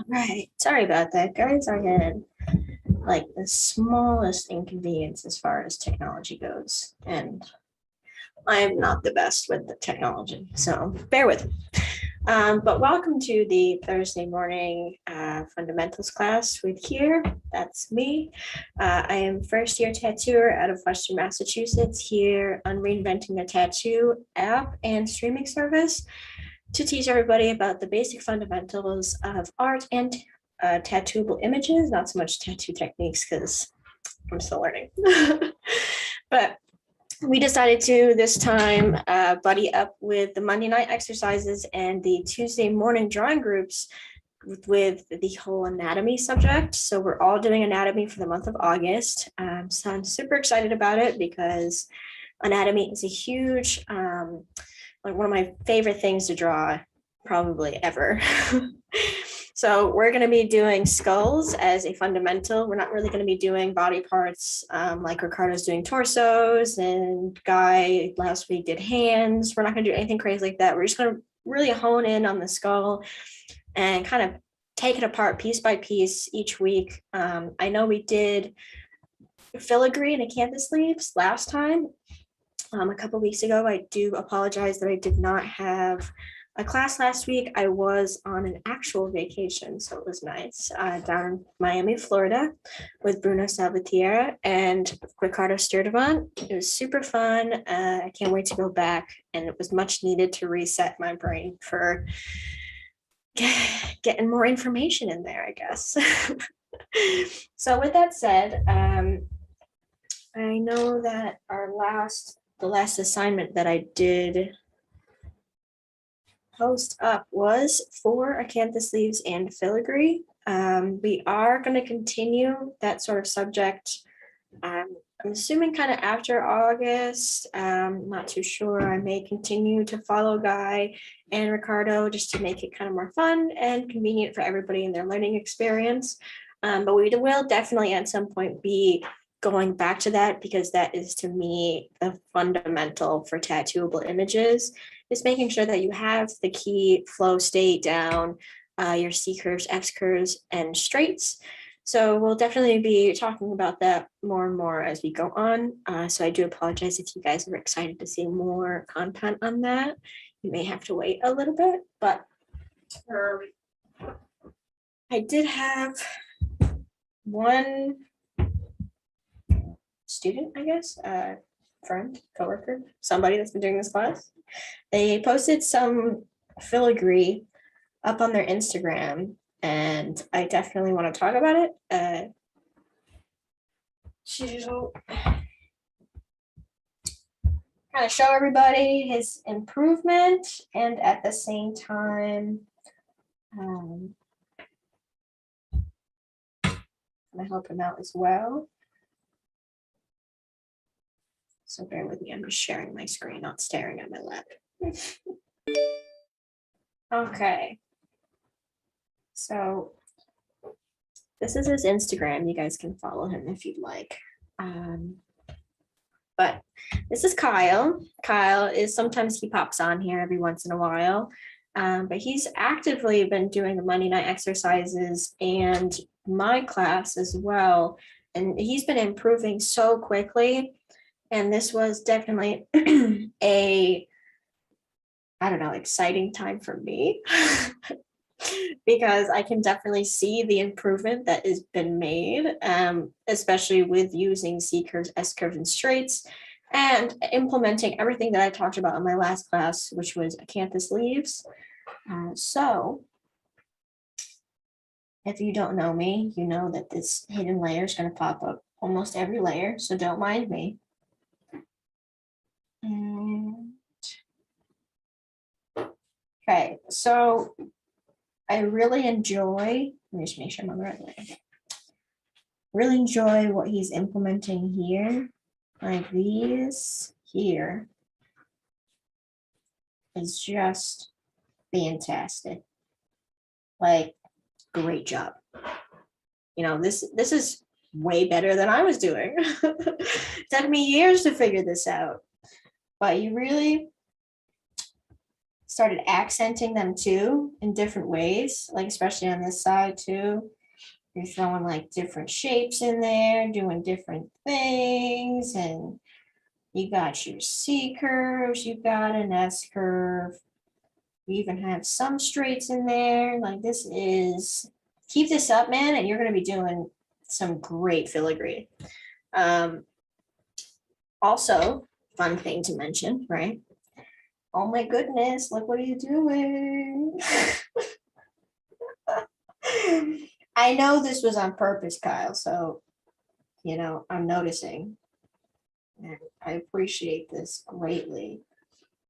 right. Sorry about that, guys. I had like the smallest inconvenience as far as technology goes. And I am not the best with the technology, so bear with me. But welcome to the Thursday morning fundamentals class with Kire. That's me. I am first year tattooer out of Western Massachusetts here on Reinventing the Tattoo app and streaming service to teach everybody about the basic fundamentals of art and tattooable images, not so much tattoo techniques because I'm still learning. But we decided to this time buddy up with the Monday night exercises and the Tuesday morning drawing groups with the whole anatomy subject. So we're all doing anatomy for the month of August. So I'm super excited about it because anatomy is a huge, like one of my favorite things to draw probably ever. So we're going to be doing skulls as a fundamental. We're not really going to be doing body parts like Ricardo's doing torsos and Guy last week did hands. We're not going to do anything crazy like that. We're just going to really hone in on the skull and kind of take it apart piece by piece each week. I know we did filigree and acanthus leaves last time. A couple of weeks ago. I do apologize that I did not have a class last week. I was on an actual vacation, so it was nice, down in Miami, Florida, with Bruno Salvatierra and Ricardo Sturdivant. It was super fun. I can't wait to go back, and it was much needed to reset my brain for getting more information in there, I guess. So with that said, I know that the last assignment that I did post up was for acanthus leaves and filigree. We are going to continue that sort of subject. I'm assuming kind of after August. Not too sure. I may continue to follow Guy and Ricardo just to make it kind of more fun and convenient for everybody in their learning experience. But we will definitely at some point be going back to that because that is to me the fundamental for tattooable images, is making sure that you have the key flow state down, your C curves, X curves, and straights. So we'll definitely be talking about that more and more as we go on. So I do apologize if you guys are excited to see more content on that. You may have to wait a little bit, but I did have one student, I guess, friend, coworker, somebody that's been doing this class. They posted some filigree up on their Instagram, and I definitely want to talk about it. To kind of show everybody his improvement, and at the same time, I help him out as well. So bear with me, I'm just sharing my screen, not staring at my lap. Okay. So this is his Instagram. You guys can follow him if you'd like. But this is Kyle. Kyle is sometimes he pops on here every once in a while. But he's actively been doing the Monday night exercises and my class as well. And he's been improving so quickly. And this was definitely a, I don't know, exciting time for me because I can definitely see the improvement that has been made, especially with using C curves, S curves, and straights, and implementing everything that I talked about in my last class, which was acanthus leaves. So if you don't know me, you know that this hidden layer is going to pop up almost every layer, so don't mind me. And okay, so I really enjoy, let me just make sure I'm on the right layer. Really enjoy what he's implementing here. Like these here is just fantastic. Like, great job. You know, this is way better than I was doing. It took me years to figure this out. But you really, it's started accenting them too in different ways, like especially on this side too. You're throwing like different shapes in there, doing different things, and you got your C curves, you got an S curve. We even have some straights in there. Like this is, keep this up, man, and you're going to be doing some great filigree. Also, fun thing to mention, right? Oh my goodness, look what are you doing? I know this was on purpose, Kyle, so, you know, I'm noticing. And I appreciate this greatly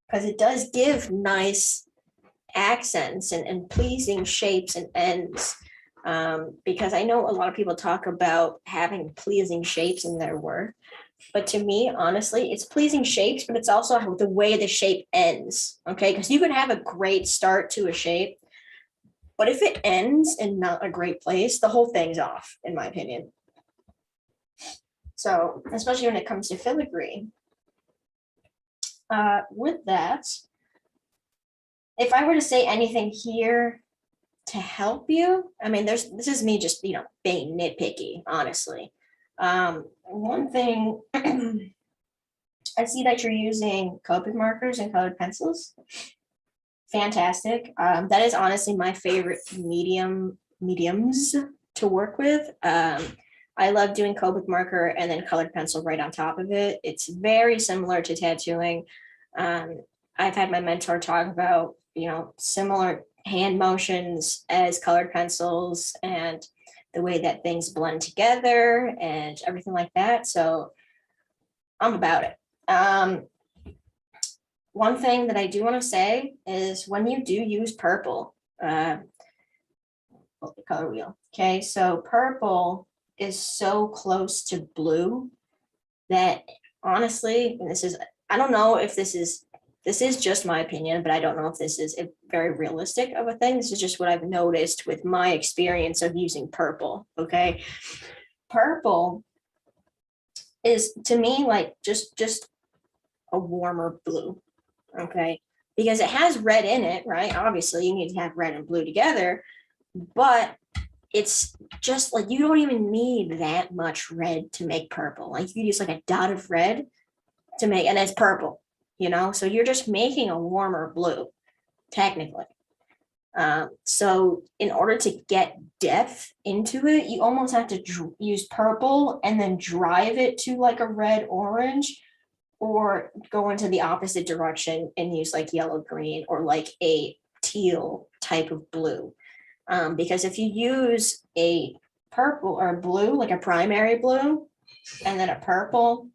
because it does give nice accents and pleasing shapes and ends. Because I know a lot of people talk about having pleasing shapes in their work. But to me, honestly, it's pleasing shapes, but it's also the way the shape ends. Okay. Because you can have a great start to a shape, but if it ends in not a great place, the whole thing's off, in my opinion. So, especially when it comes to filigree. With that, if I were to say anything here to help you, I mean, this is me just, you know, being nitpicky, honestly. One thing, I see that you're using Copic markers and colored pencils. Fantastic. That is honestly my favorite mediums to work with. I love doing Copic marker and then colored pencil right on top of it. It's very similar to tattooing. I've had my mentor talk about, you know, similar hand motions as colored pencils and the way that things blend together and everything like that. So I'm about it. One thing that I do want to say is when you do use purple, the color wheel. Okay, so purple is so close to blue that honestly, and this is, I don't know if this is just my opinion, but I don't know if this is a very realistic of a thing. This is just what I've noticed with my experience of using purple. Okay, purple is to me like just a warmer blue. Okay, because it has red in it, right? Obviously, you need to have red and blue together, but it's just like you don't even need that much red to make purple. Like you use like a dot of red to make, and it's purple, you know? So you're just making a warmer blue, technically. So in order to get depth into it, you almost have to use purple and then drive it to like a red orange, or go into the opposite direction and use like yellow green or like a teal type of blue. Because if you use a purple or a blue, like a primary blue, and then a purple,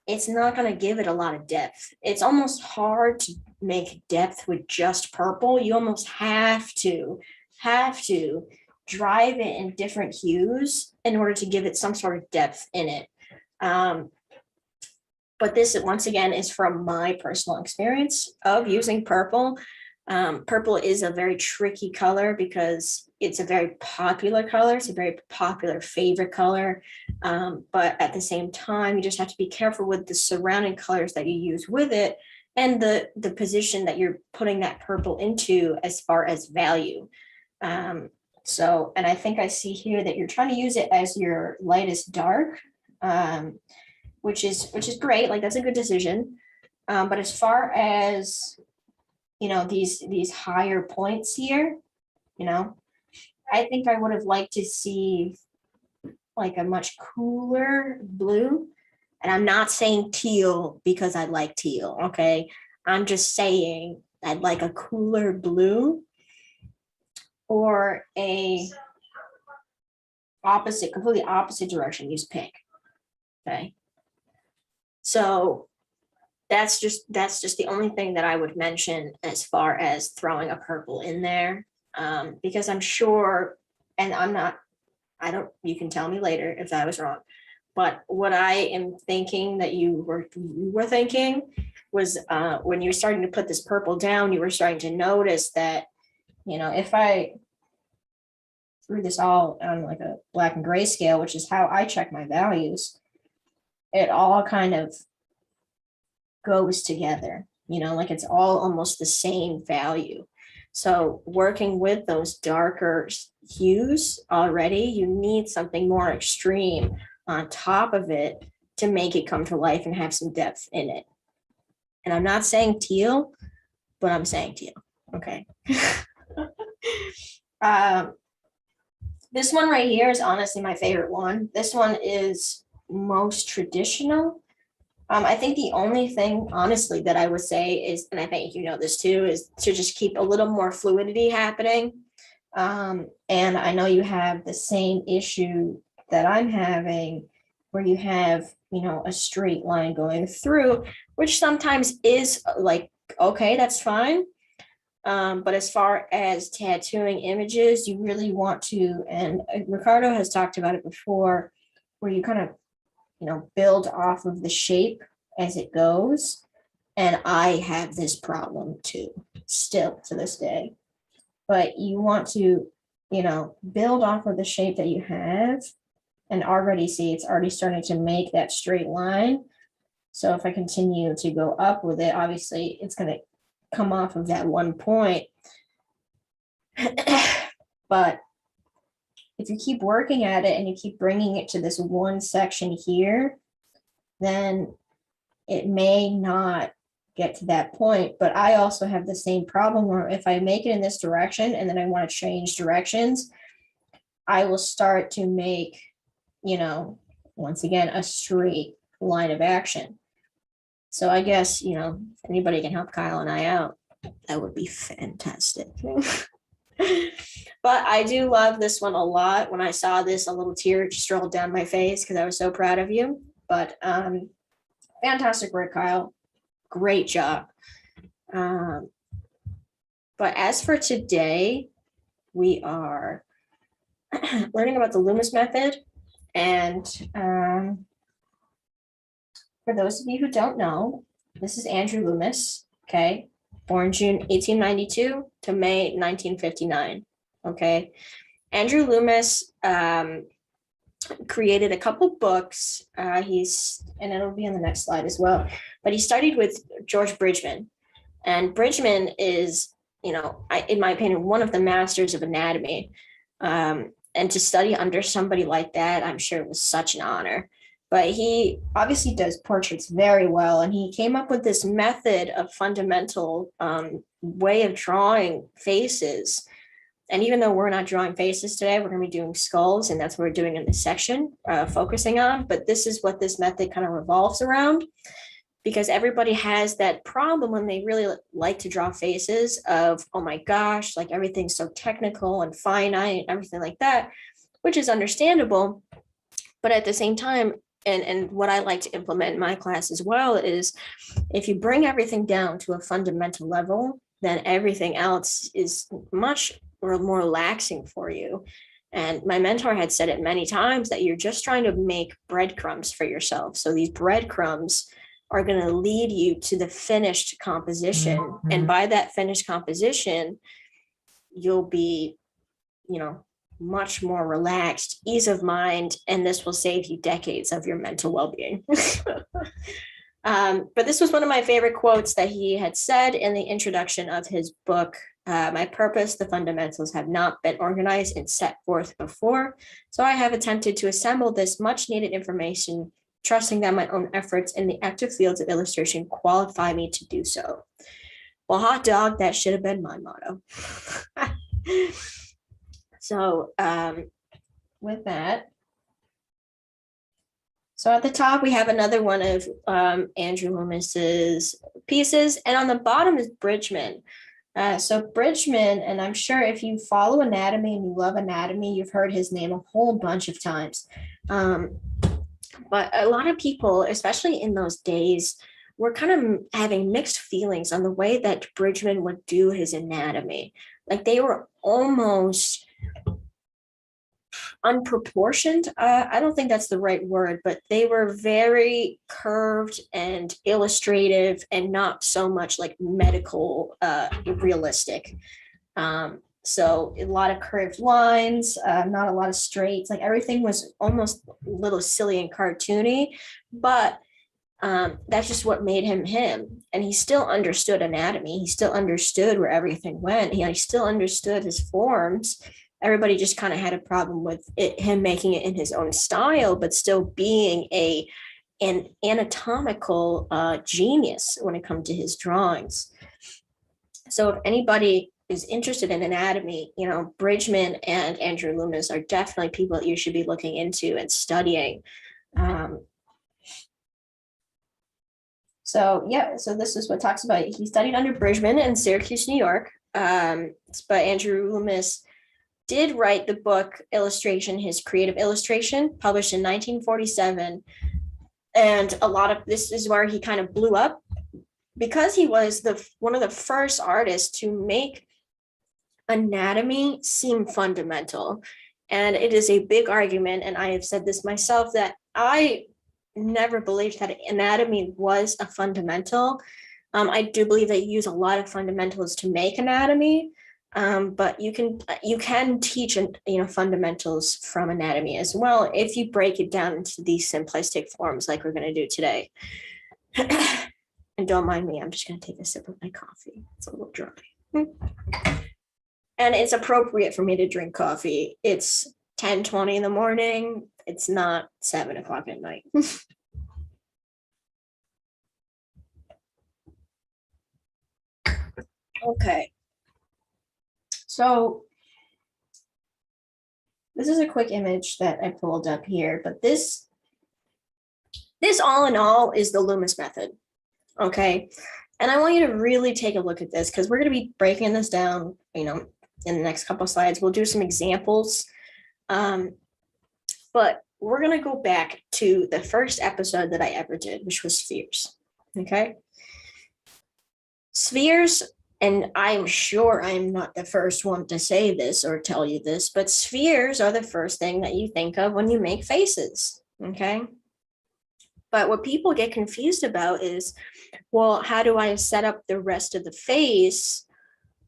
it's not going to give it a lot of depth. It's almost hard to make depth with just purple. You almost have to drive it in different hues in order to give it some sort of depth in it. But this, once again, is from my personal experience of using purple. Purple is a very tricky color because it's a very popular color. It's a very popular favorite color. But at the same time, you just have to be careful with the surrounding colors that you use with it and the position that you're putting that purple into as far as value. So, and I think I see here that you're trying to use it as your lightest dark. Which is great. Like that's a good decision. But as far as, you know, these higher points here, you know, I think I would have liked to see like a much cooler blue. And I'm not saying teal because I like teal. Okay, I'm just saying I'd like a cooler blue or a completely opposite direction. Use pink. Okay. So that's just the only thing that I would mention as far as throwing a purple in there, because I'm sure, and you can tell me later if I was wrong, but what I am thinking that you were thinking was when you were starting to put this purple down, you were starting to notice that, you know, if I threw this all on like a black and gray scale, which is how I check my values, it all kind of goes together. like it's all almost the same value. So working with those darker hues already, you need something more extreme on top of it to make it come to life and have some depth in it. And I'm not saying teal, but I'm saying teal. Okay. This one right here is honestly my favorite one. This one is most traditional. I think the only thing, honestly, that I would say is, and I think you know this too, is to just keep a little more fluidity happening. And I know you have the same issue that I'm having, where you have, a straight line going through, which sometimes is like, okay, that's fine. But as far as tattooing images, you really want to, and Ricardo has talked about it before, where you kind of, build off of the shape as it goes. And I have this problem too, still to this day. But you want to, build off of the shape that you have, and already see it's already starting to make that straight line. So if I continue to go up with it, obviously it's going to come off of that one point. But if you keep working at it and you keep bringing it to this one section here, then it may not get to that point. But I also have the same problem where if I make it in this direction and then I want to change directions, I will start to make, once again, a straight line of action. So I guess, if anybody can help Kyle and I out, that would be fantastic. But I do love this one a lot. When I saw this, a little tear just rolled down my face because I was so proud of you. But fantastic work, Kyle. Great job. But as for today, we are learning about the Loomis Method. And for those of you who don't know, this is Andrew Loomis, okay? Born June 1892 to May 1959, okay? Andrew Loomis created a couple books. And it'll be on the next slide as well, but he studied with George Bridgman. And Bridgman is, in my opinion, one of the masters of anatomy. And to study under somebody like that, I'm sure it was such an honor. But he obviously does portraits very well. And he came up with this method of fundamental way of drawing faces. And even though we're not drawing faces today, we're going to be doing skulls. And that's what we're doing in this section, focusing on. But this is what this method kind of revolves around. Because everybody has that problem when they really like to draw faces of, oh my gosh, like everything's so technical and finite and everything like that, which is understandable. But at the same time, and what I like to implement in my class as well is if you bring everything down to a fundamental level, then everything else is much more relaxing for you. And my mentor had said it many times that you're just trying to make breadcrumbs for yourself. So these breadcrumbs are going to lead you to the finished composition. Mm-hmm. And by that finished composition, you'll be, much more relaxed, ease of mind, and this will save you decades of your mental well-being. But this was one of my favorite quotes that he had said in the introduction of his book. My purpose, the fundamentals have not been organized and set forth before, so I have attempted to assemble this much needed information, trusting that my own efforts in the active fields of illustration qualify me to do so. Well, hot dog, that should have been my motto. So with that, so at the top, we have another one of Andrew Loomis's pieces, and on the bottom is Bridgman. So Bridgman, and I'm sure if you follow anatomy and you love anatomy, you've heard his name a whole bunch of times. But a lot of people, especially in those days, were kind of having mixed feelings on the way that Bridgman would do his anatomy. Like they were almost unproportioned. I don't think that's the right word, but they were very curved and illustrative and not so much like medical, realistic. So a lot of curved lines, not a lot of straights, like everything was almost a little silly and cartoony, but That's just what made him him. And he still understood anatomy. He still understood where everything went. He still understood his forms. Everybody just kind of had a problem with him making it in his own style, but still being an anatomical genius when it comes to his drawings. So if anybody is interested in anatomy, Bridgman and Andrew Loomis are definitely people that you should be looking into and studying. So this is what talks about. He studied under Bridgman in Syracuse, New York. But Andrew Loomis did write the book Illustration, his creative illustration, published in 1947. And a lot of this is where he kind of blew up, because he was one of the first artists to make anatomy seem fundamental. And it is a big argument, and I have said this myself, that I never believed that anatomy was a fundamental. I do believe that you use a lot of fundamentals to make anatomy, but you can teach fundamentals from anatomy as well if you break it down into these simplistic forms like we're going to do today. And don't mind me, I'm just going to take a sip of my coffee. It's a little dry. And it's appropriate for me to drink coffee. It's 10:20 in the morning. It's not 7 o'clock at night. Okay. So this is a quick image that I pulled up here, but this all in all is the Loomis method. Okay. And I want you to really take a look at this, because we're going to be breaking this down, in the next couple of slides. We'll do some examples. But we're going to go back to the first episode that I ever did, which was spheres. Okay. Spheres, and I'm sure I'm not the first one to say this or tell you this, but spheres are the first thing that you think of when you make faces. Okay. But what people get confused about is, well, how do I set up the rest of the face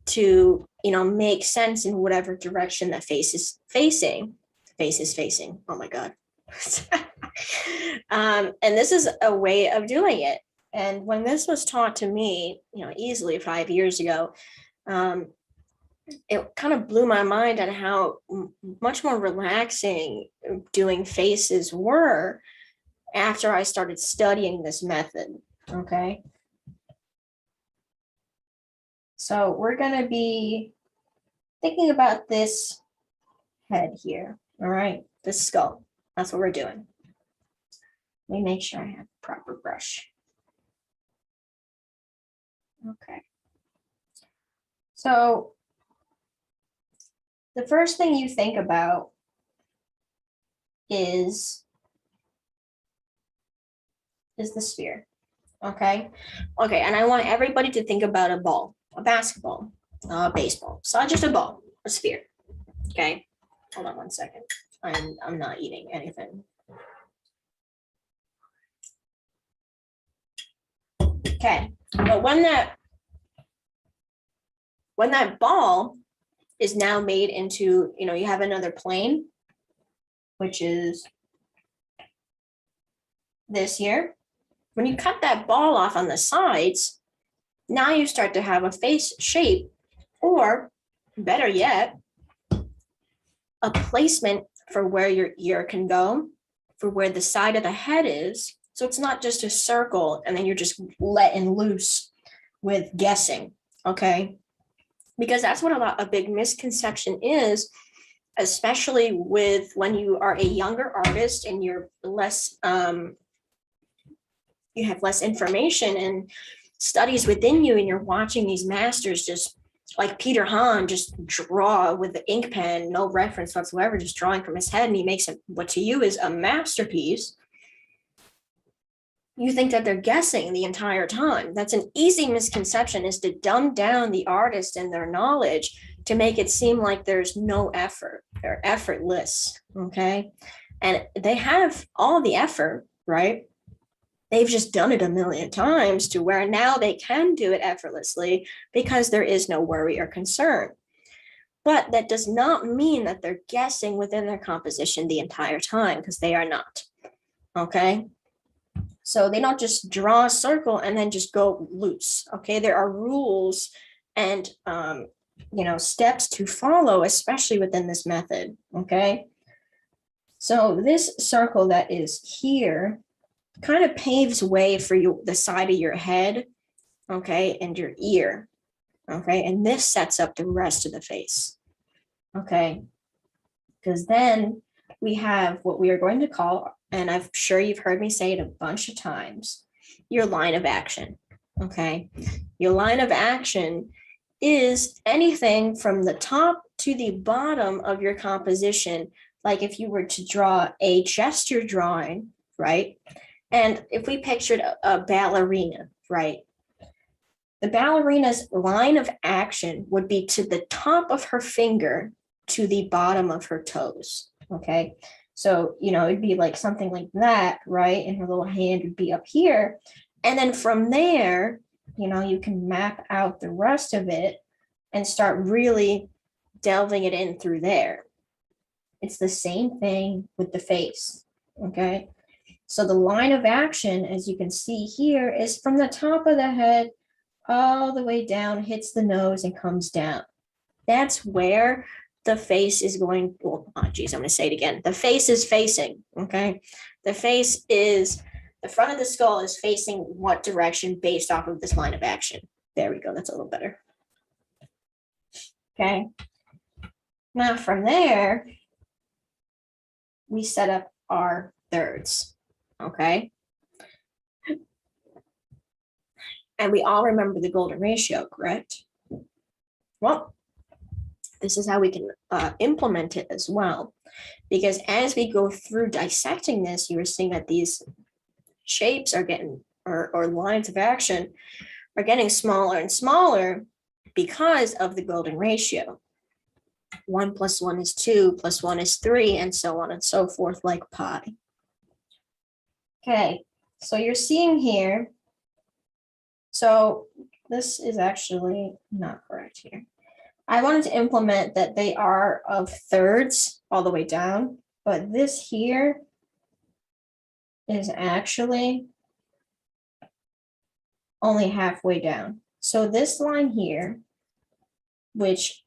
to, make sense in whatever direction the face is facing? Face is facing. Oh my God. And this is a way of doing it. And when this was taught to me, easily 5 years ago, it kind of blew my mind on how much more relaxing doing faces were after I started studying this method. Okay. So we're going to be thinking about this head here. All right. This skull. That's what we're doing. Let me make sure I have a proper brush. Okay. So the first thing you think about is the sphere. Okay. Okay. And I want everybody to think about a ball, a basketball, a baseball. So just a ball, a sphere. Okay. Hold on one second. I'm not eating anything. Okay. But when that ball is now made into, you have another plane, which is this here. When you cut that ball off on the sides, now you start to have a face shape, or better yet, a placement for where your ear can go, for where the side of the head is. So it's not just a circle and then you're just letting loose with guessing, okay? Because that's what a big misconception is, especially with when you are a younger artist and you're less, you have less information and studies within you, and you're watching these masters just like Peter Hahn just draw with the ink pen, no reference whatsoever, just drawing from his head, and he makes what to you is a masterpiece. You think that they're guessing the entire time. That's an easy misconception, is to dumb down the artist and their knowledge to make it seem like there's no effort. They're effortless, okay? And they have all the effort, right? They've just done it a million times to where now they can do it effortlessly because there is no worry or concern. But that does not mean that they're guessing within their composition the entire time, because they are not, okay? So they don't just draw a circle and then just go loose. Okay, there are rules and steps to follow, especially within this method. Okay, so this circle that is here kind of paves way for you, the side of your head, okay, and your ear. Okay, and this sets up the rest of the face. Okay, because then we have what we are going to call, and I'm sure you've heard me say it a bunch of times, your line of action. Okay, your line of action is anything from the top to the bottom of your composition. Like if you were to draw a gesture drawing, right? And if we pictured a ballerina, right? The ballerina's line of action would be to the top of her finger to the bottom of her toes. Okay, so it'd be like something like that, right? And her little hand would be up here, and then from there, you can map out the rest of it and start really delving it in through there. It's the same thing with the face. Okay, so the line of action, as you can see here, is from the top of the head all the way down, hits the nose and comes down. That's where the face is going. Well, I'm going to say it again. The face is facing, okay? The front of the skull is facing what direction based off of this line of action. There we go. That's a little better. Okay. Now from there, we set up our thirds, okay? And we all remember the golden ratio, correct? Well, this is how we can implement it as well. Because as we go through dissecting this, you are seeing that these shapes are getting, or lines of action are getting smaller and smaller because of the golden ratio. 1 + 1 is 2, + 1 is 3, and so on and so forth, like pi. Okay, so you're seeing here, so this is actually not correct here. I wanted to implement that they are of thirds all the way down, but this here is actually only halfway down. So this line here, which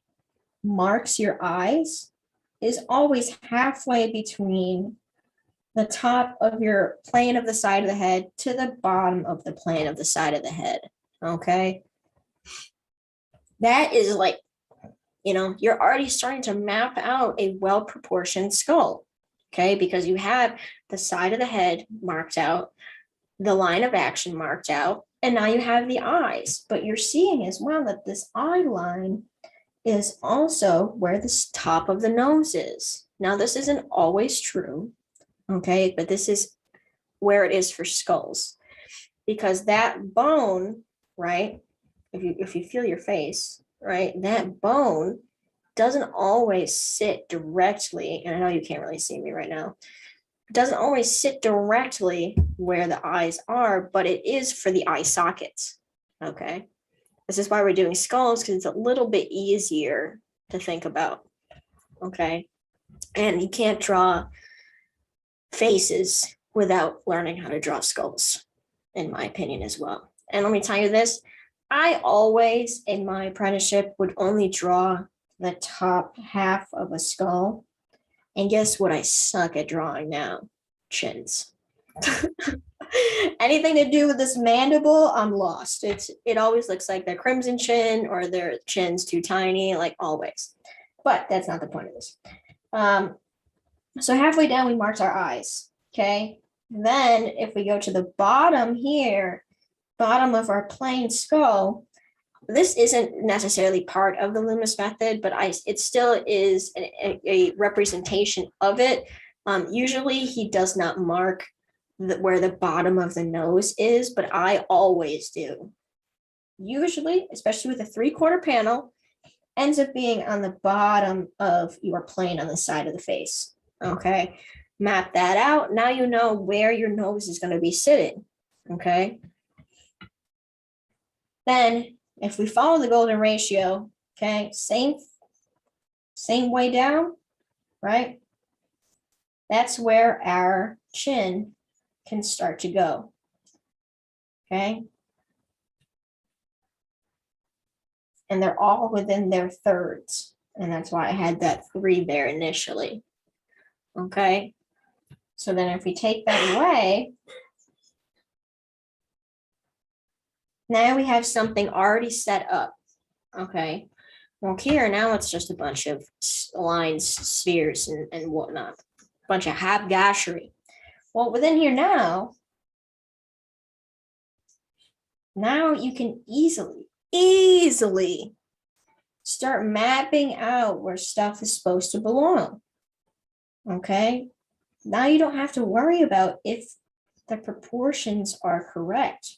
marks your eyes, is always halfway between the top of your plane of the side of the head to the bottom of the plane of the side of the head, okay? That is like, you're already starting to map out a well-proportioned skull, okay? Because you have the side of the head marked out, the line of action marked out, and now you have the eyes. But you're seeing as well that this eye line is also where the top of the nose is. Now, this isn't always true, okay? But this is where it is for skulls. Because that bone, right, if you feel your face, right, that bone doesn't always sit directly, and I know you can't really see me right now, it doesn't always sit directly where the eyes are, but it is for the eye sockets, okay? This is why we're doing skulls, because it's a little bit easier to think about, okay? And you can't draw faces without learning how to draw skulls, in my opinion as well. And let me tell you this, I always, in my apprenticeship, would only draw the top half of a skull. And guess what I suck at drawing now? Chins. Anything to do with this mandible, I'm lost. It always looks like their crimson chin or their chin's too tiny, like always. But that's not the point of this. So halfway down, we marked our eyes, okay? Then if we go to the bottom here, bottom of our plain skull, this isn't necessarily part of the Loomis method, but it still is a representation of it. Usually he does not mark where the bottom of the nose is, but I always do. Usually, especially with a 3/4 panel, ends up being on the bottom of your plane on the side of the face, okay? Map that out. Now you know where your nose is going to be sitting, okay? Then if we follow the golden ratio, okay, same way down, right? That's where our chin can start to go. okay? And they're all within their thirds. And that's why I had that 3 there initially, okay? So then if we take that away, now we have something already set up, okay? Well, here, now it's just a bunch of lines, spheres, and whatnot. A bunch of habgashery. Well, within here now you can easily start mapping out where stuff is supposed to belong, okay? Now you don't have to worry about if the proportions are correct.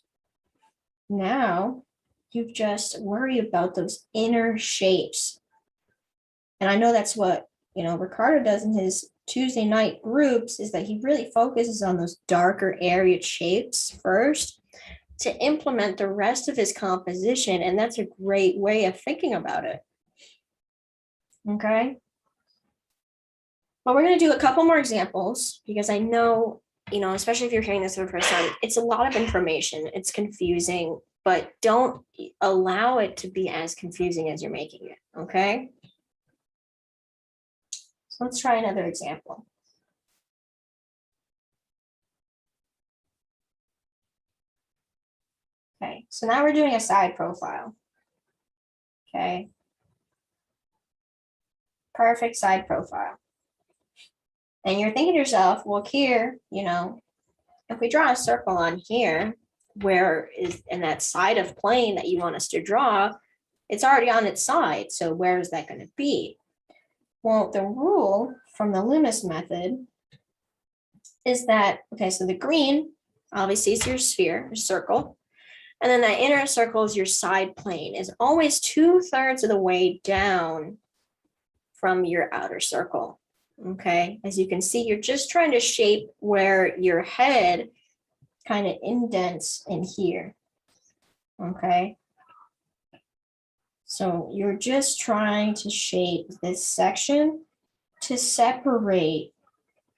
Now you just worry about those inner shapes. And I know that's what, Ricardo does in his Tuesday night groups, is that he really focuses on those darker area shapes first to implement the rest of his composition. And that's a great way of thinking about it. Okay. But we're going to do a couple more examples because I know, especially if you're hearing this for the first time, it's a lot of information. It's confusing, but don't allow it to be as confusing as you're making it. Okay. So let's try another example. Okay, so now we're doing a side profile. Okay. Perfect side profile. And you're thinking to yourself, well, here, if we draw a circle on here, where is in that side of plane that you want us to draw, it's already on its side. So where is that going to be? Well, the rule from the Loomis method is that, okay, so the green obviously is your sphere, your circle. And then that inner circle is your side plane, is always 2/3 of the way down from your outer circle. Okay, as you can see, you're just trying to shape where your head kind of indents in here. Okay, so you're just trying to shape this section to separate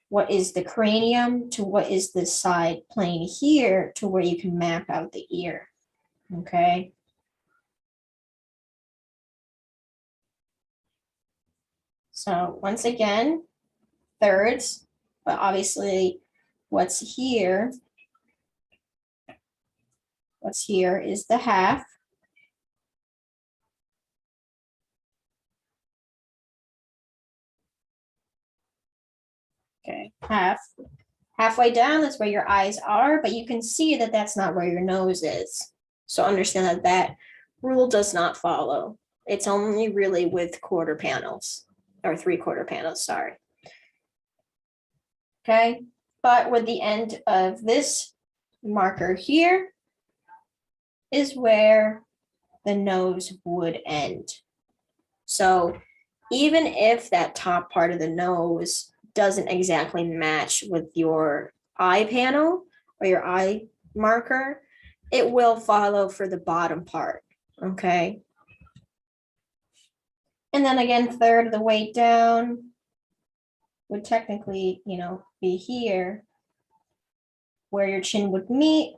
what is the cranium to what is the side plane here, to where you can map out the ear. Okay. So once again, thirds, but obviously what's here is the half. Okay, halfway down, that's where your eyes are, but you can see that that's not where your nose is. So understand that that rule does not follow. It's only really with quarter panels, or 3/4 panels, sorry. Okay, but with the end of this marker here is where the nose would end. So even if that top part of the nose doesn't exactly match with your eye panel or your eye marker, it will follow for the bottom part, okay? And then again, 1/3 of the way down would technically, be here where your chin would meet.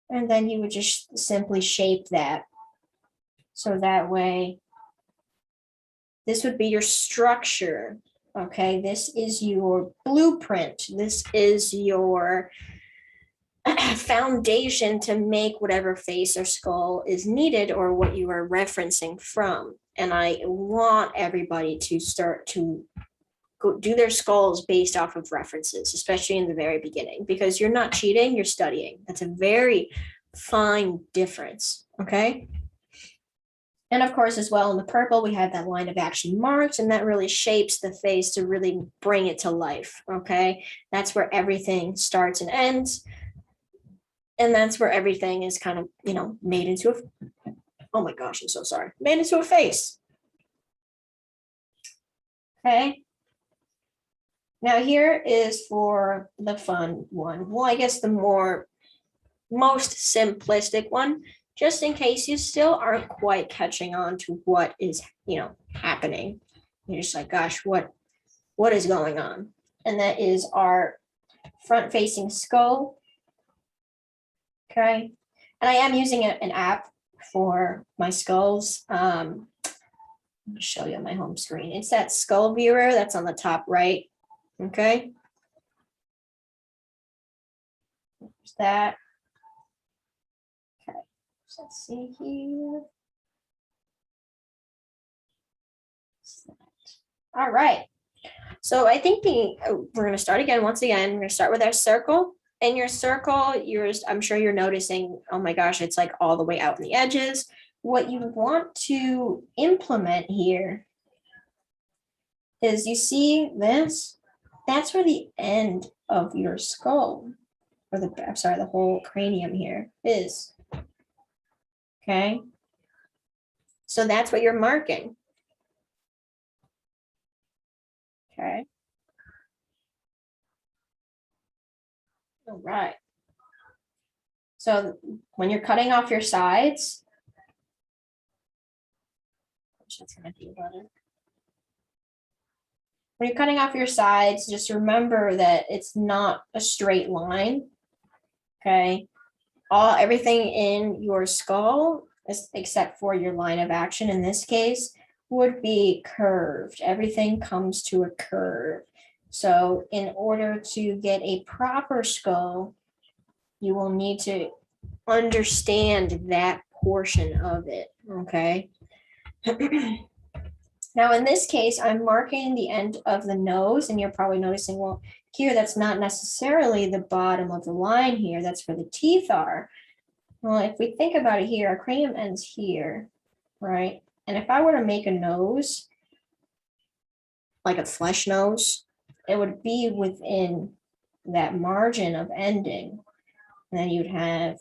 And then you would just simply shape that. So that way, this would be your structure, okay? This is your blueprint. This is your foundation to make whatever face or skull is needed or what you are referencing from. And I want everybody to start to go do their skulls based off of references, especially in the very beginning, because you're not cheating, you're studying. That's a very fine difference, okay? And of course, as well, in the purple, we have that line of action marks, and that really shapes the face to really bring it to life, okay? That's where everything starts and ends. And that's where everything is kind of, made into a, oh my gosh, I'm so sorry, made into a face. Okay. Now here is for the fun one. Well, I guess the most simplistic one, just in case you still aren't quite catching on to what is, happening. You're just like, gosh, what is going on? And that is our front-facing skull Okay. And I am using an app for my skulls. Let me show you on my home screen. It's that skull viewer that's on the top right. Okay. There's that. Okay. So let's see here. All right. So I think we're going to start again. Once again, we're going to start with our circle. And your circle, I'm sure you're noticing, oh my gosh, it's like all the way out in the edges. What you want to implement here is, you see this? That's where the end of your skull, or the whole cranium here is. Okay. So that's what you're marking. Okay. All right. So when you're cutting off your sides, that's going to be better. When you're cutting off your sides, just remember that it's not a straight line. Okay. Everything in your skull, except for your line of action in this case, would be curved. Everything comes to a curve. So in order to get a proper skull, you will need to understand that portion of it. Okay. Now, in this case, I'm marking the end of the nose, and you're probably noticing, well, here, that's not necessarily the bottom of the line here. That's where the teeth are. Well, if we think about it here, our cranium ends here, right? And if I were to make a nose, like a flesh nose, it would be within that margin of ending. And then you'd have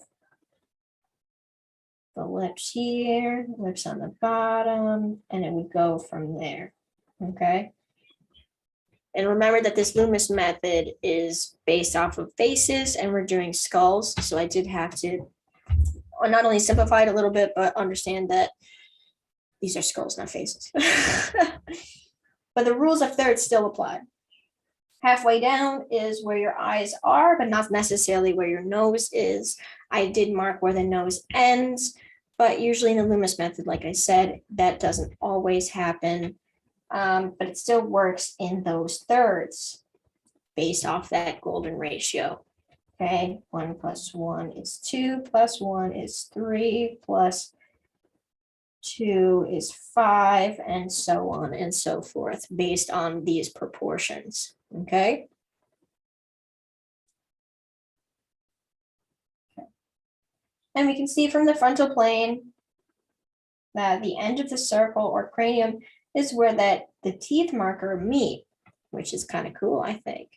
the lips here, lips on the bottom, and it would go from there. Okay. And remember that this Loomis method is based off of faces, and we're doing skulls. So I did have to not only simplify it a little bit, but understand that these are skulls, not faces. But the rules of thirds still apply. Halfway down is where your eyes are, but not necessarily where your nose is. I did mark where the nose ends, but usually in the Loomis method, like I said, that doesn't always happen. But it still works in those thirds based off that golden ratio. Okay, 1 + 1 is 2, + 1 is 3, + 2 is 5, and so on and so forth, based on these proportions. Okay. And we can see from the frontal plane that the end of the circle or cranium is where the teeth marker meet, which is kind of cool, I think.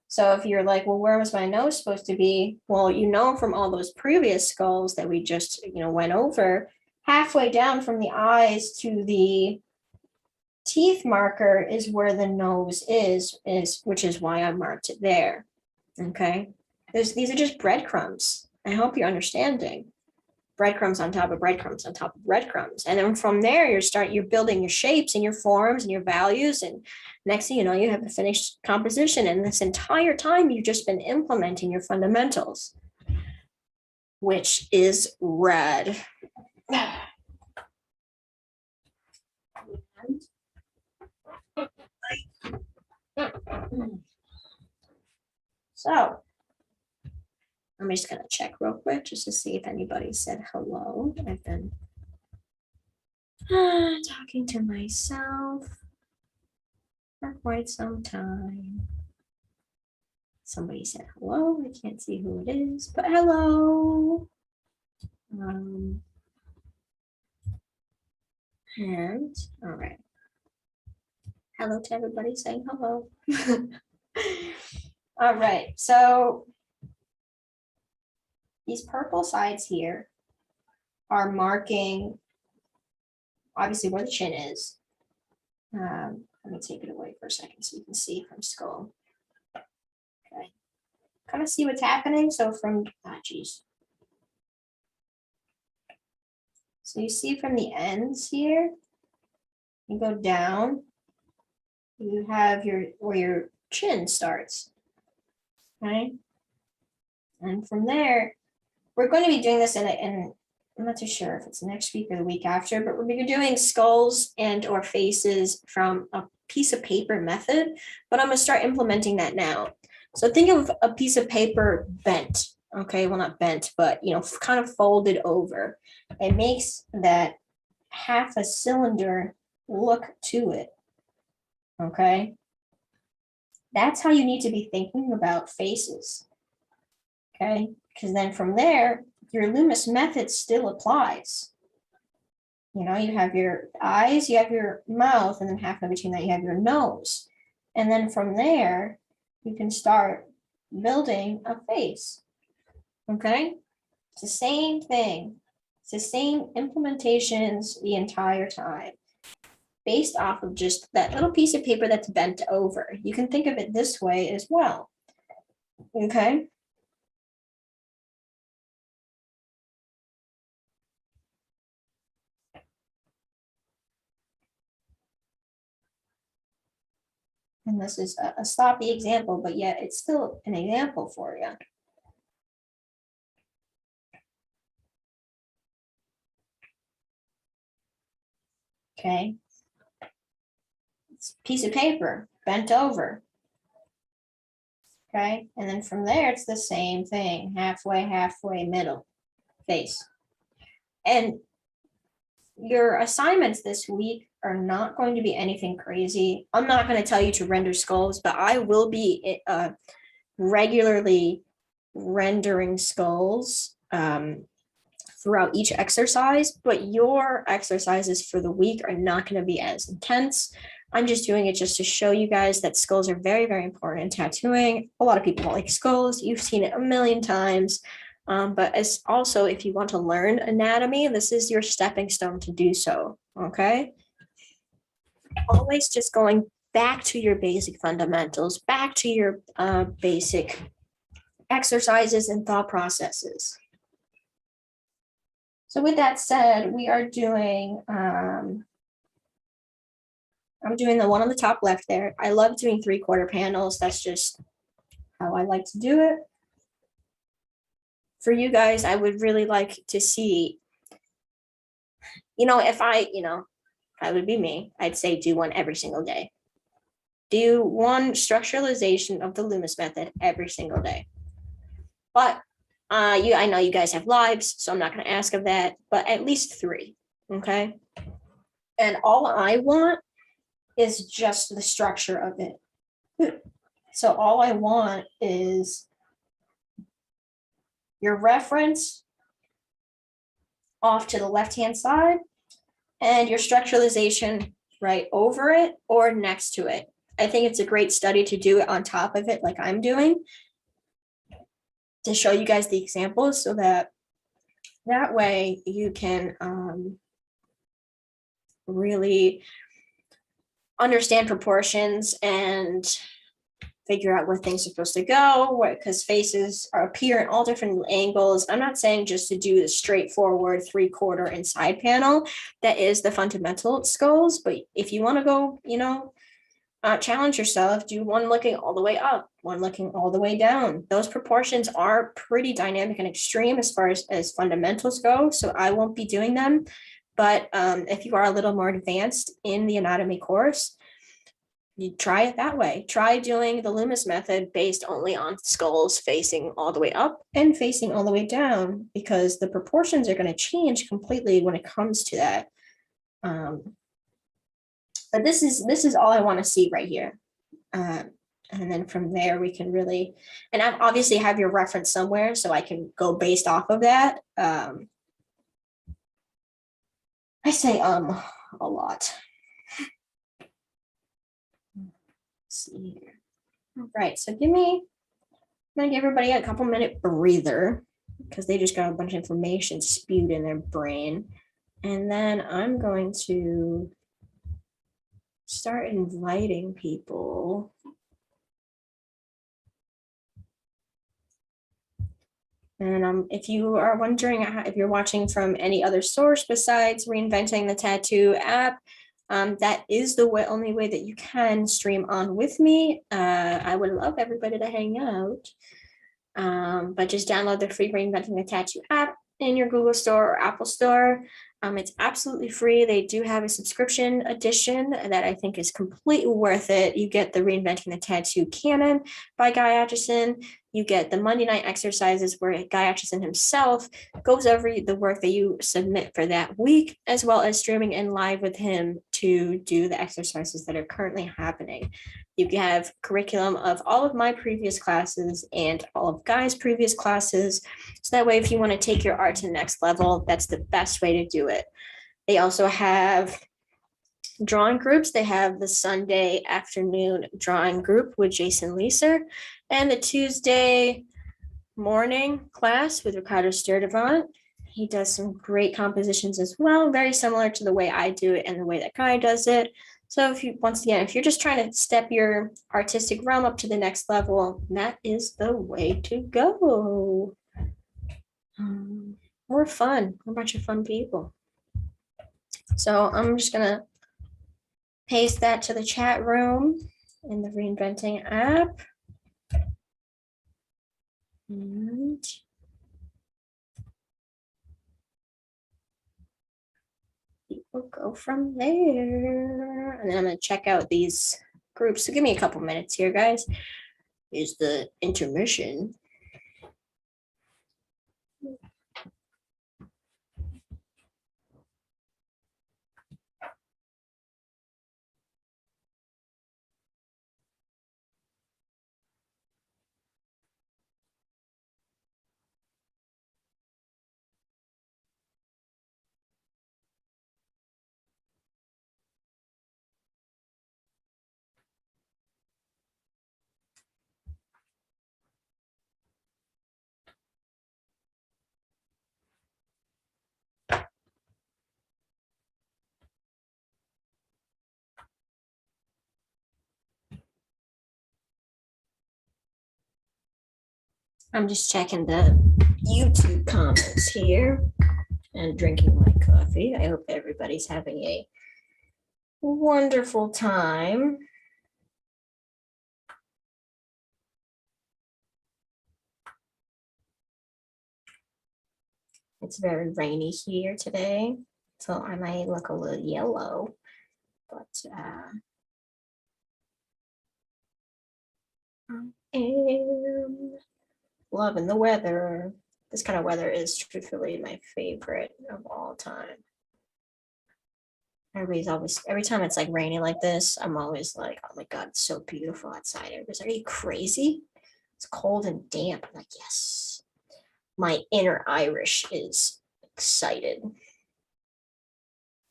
So if you're like, well, where was my nose supposed to be? Well, you know, from all those previous skulls that we just, went over, halfway down from the eyes to the teeth marker is where the nose is, which is why I marked it there. Okay. These are just breadcrumbs. I hope you're understanding. Breadcrumbs on top of breadcrumbs on top of breadcrumbs. And then from there, you're building your shapes and your forms and your values. And next thing you know, you have a finished composition. And this entire time, you've just been implementing your fundamentals, which is rad. So I'm just going to check real quick just to see if anybody said hello. I've been talking to myself for quite some time. Somebody said hello. I can't see who it is, but hello. And all right. Hello to everybody saying hello. All right. So these purple sides here are marking obviously where the chin is. Let me take it away for a second so you can see from skull. Okay. Kind of see what's happening. So geez. So you see from the ends here, you go down, you have where your chin starts, right? And from there, we're going to be doing this in I'm not too sure if it's next week or the week after, but we'll be doing skulls and or faces from a piece of paper method, but I'm going to start implementing that now. So think of a piece of paper bent, okay? Well, not bent, but, you know, kind of folded over. It makes that half a cylinder look to it, okay? That's how you need to be thinking about faces, okay? Because then from there, your Loomis method still applies. You know, you have your eyes, you have your mouth, and then halfway between that, you have your nose. And then from there, you can start building a face, okay? It's the same thing. It's the same implementations the entire time, based off of just that little piece of paper that's bent over. You can think of it this way as well, okay? And this is a sloppy example, but yet it's still an example for you. Okay. It's a piece of paper bent over. Okay. And then from there, it's the same thing. Halfway, middle, face. And your assignments this week are not going to be anything crazy. I'm not going to tell you to render skulls, but I will be regularly rendering skulls throughout each exercise, but your exercises for the week are not going to be as intense. I'm just doing it just to show you guys that skulls are very, very important in tattooing. A lot of people don't like skulls. You've seen it a million times. But as also, if you want to learn anatomy, this is your stepping stone to do so, okay? Always just going back to your basic fundamentals, back to your basic exercises and thought processes. So with that said, we are doing, I'm doing the one on the top left there. I love doing 3/4 panels. That's just how I like to do it. For you guys, I would really like to see, you know, if I would be me, I'd say do one every single day. Do one structuralization of the Loomis method every single day. But I know you guys have lives, so I'm not going to ask of that, but at least 3, okay? And all I want is just the structure of it. So all I want is your reference off to the left-hand side and your structuralization right over it or next to it. I think it's a great study to do it on top of it like I'm doing, to show you guys the examples so that way you can really understand proportions and figure out where things are supposed to go, because faces appear in all different angles. I'm not saying just to do the straightforward 3/4 and side panel. That is the fundamental skulls. But if you want to go, challenge yourself, do one looking all the way up, one looking all the way down. Those proportions are pretty dynamic and extreme as far as fundamentals go. So I won't be doing them. But if you are a little more advanced in the anatomy course, you try it that way. Try doing the Loomis method based only on skulls facing all the way up and facing all the way down, because the proportions are going to change completely when it comes to that. But this is all I want to see right here. And then from there we can really, and I obviously have your reference somewhere so I can go based off of that. I say a lot. See here. All right, so I'm gonna give everybody a couple minute breather because they just got a bunch of information spewed in their brain. And then I'm going to start inviting people. And if you are wondering if you're watching from any other source besides Reinventing the Tattoo app, that is the only way that you can stream on with me. I would love everybody to hang out. But just download the free Reinventing the Tattoo app in your Google Store or Apple Store. It's absolutely free. They do have a subscription edition that I think is completely worth it. You get the Reinventing the Tattoo Canon by Guy Aitchison. You get the Monday night exercises where Guy Aitchison himself goes over the work that you submit for that week, as well as streaming in live with him to do the exercises that are currently happening. You have curriculum of all of my previous classes and all of Guy's previous classes. So that way, if you want to take your art to the next level, that's the best way to do it. They also have drawing groups. They have the Sunday afternoon drawing group with Jason Leeser and the Tuesday morning class with Ricardo Sturdivant. He does some great compositions as well, very similar to the way I do it and the way that Guy does it. So if you, once again, if you're just trying to step your artistic realm up to the next level, that is the way to go. We're fun. We're a bunch of fun people. So I'm just gonna paste that to the chat room in the Reinventing app. And we'll go from there. And then I'm gonna check out these groups. So give me a couple minutes here, guys. Here's the intermission. I'm just checking the YouTube comments here and drinking my coffee. I hope everybody's having a wonderful time. It's very rainy here today, so I might look a little yellow, but I am loving the weather. This kind of weather is truthfully my favorite of all time. Everybody's always, every time it's like raining like this, I'm always like, oh my God, it's so beautiful outside. Everybody's like, are you crazy? It's cold and damp. I'm like, yes. My inner Irish is excited.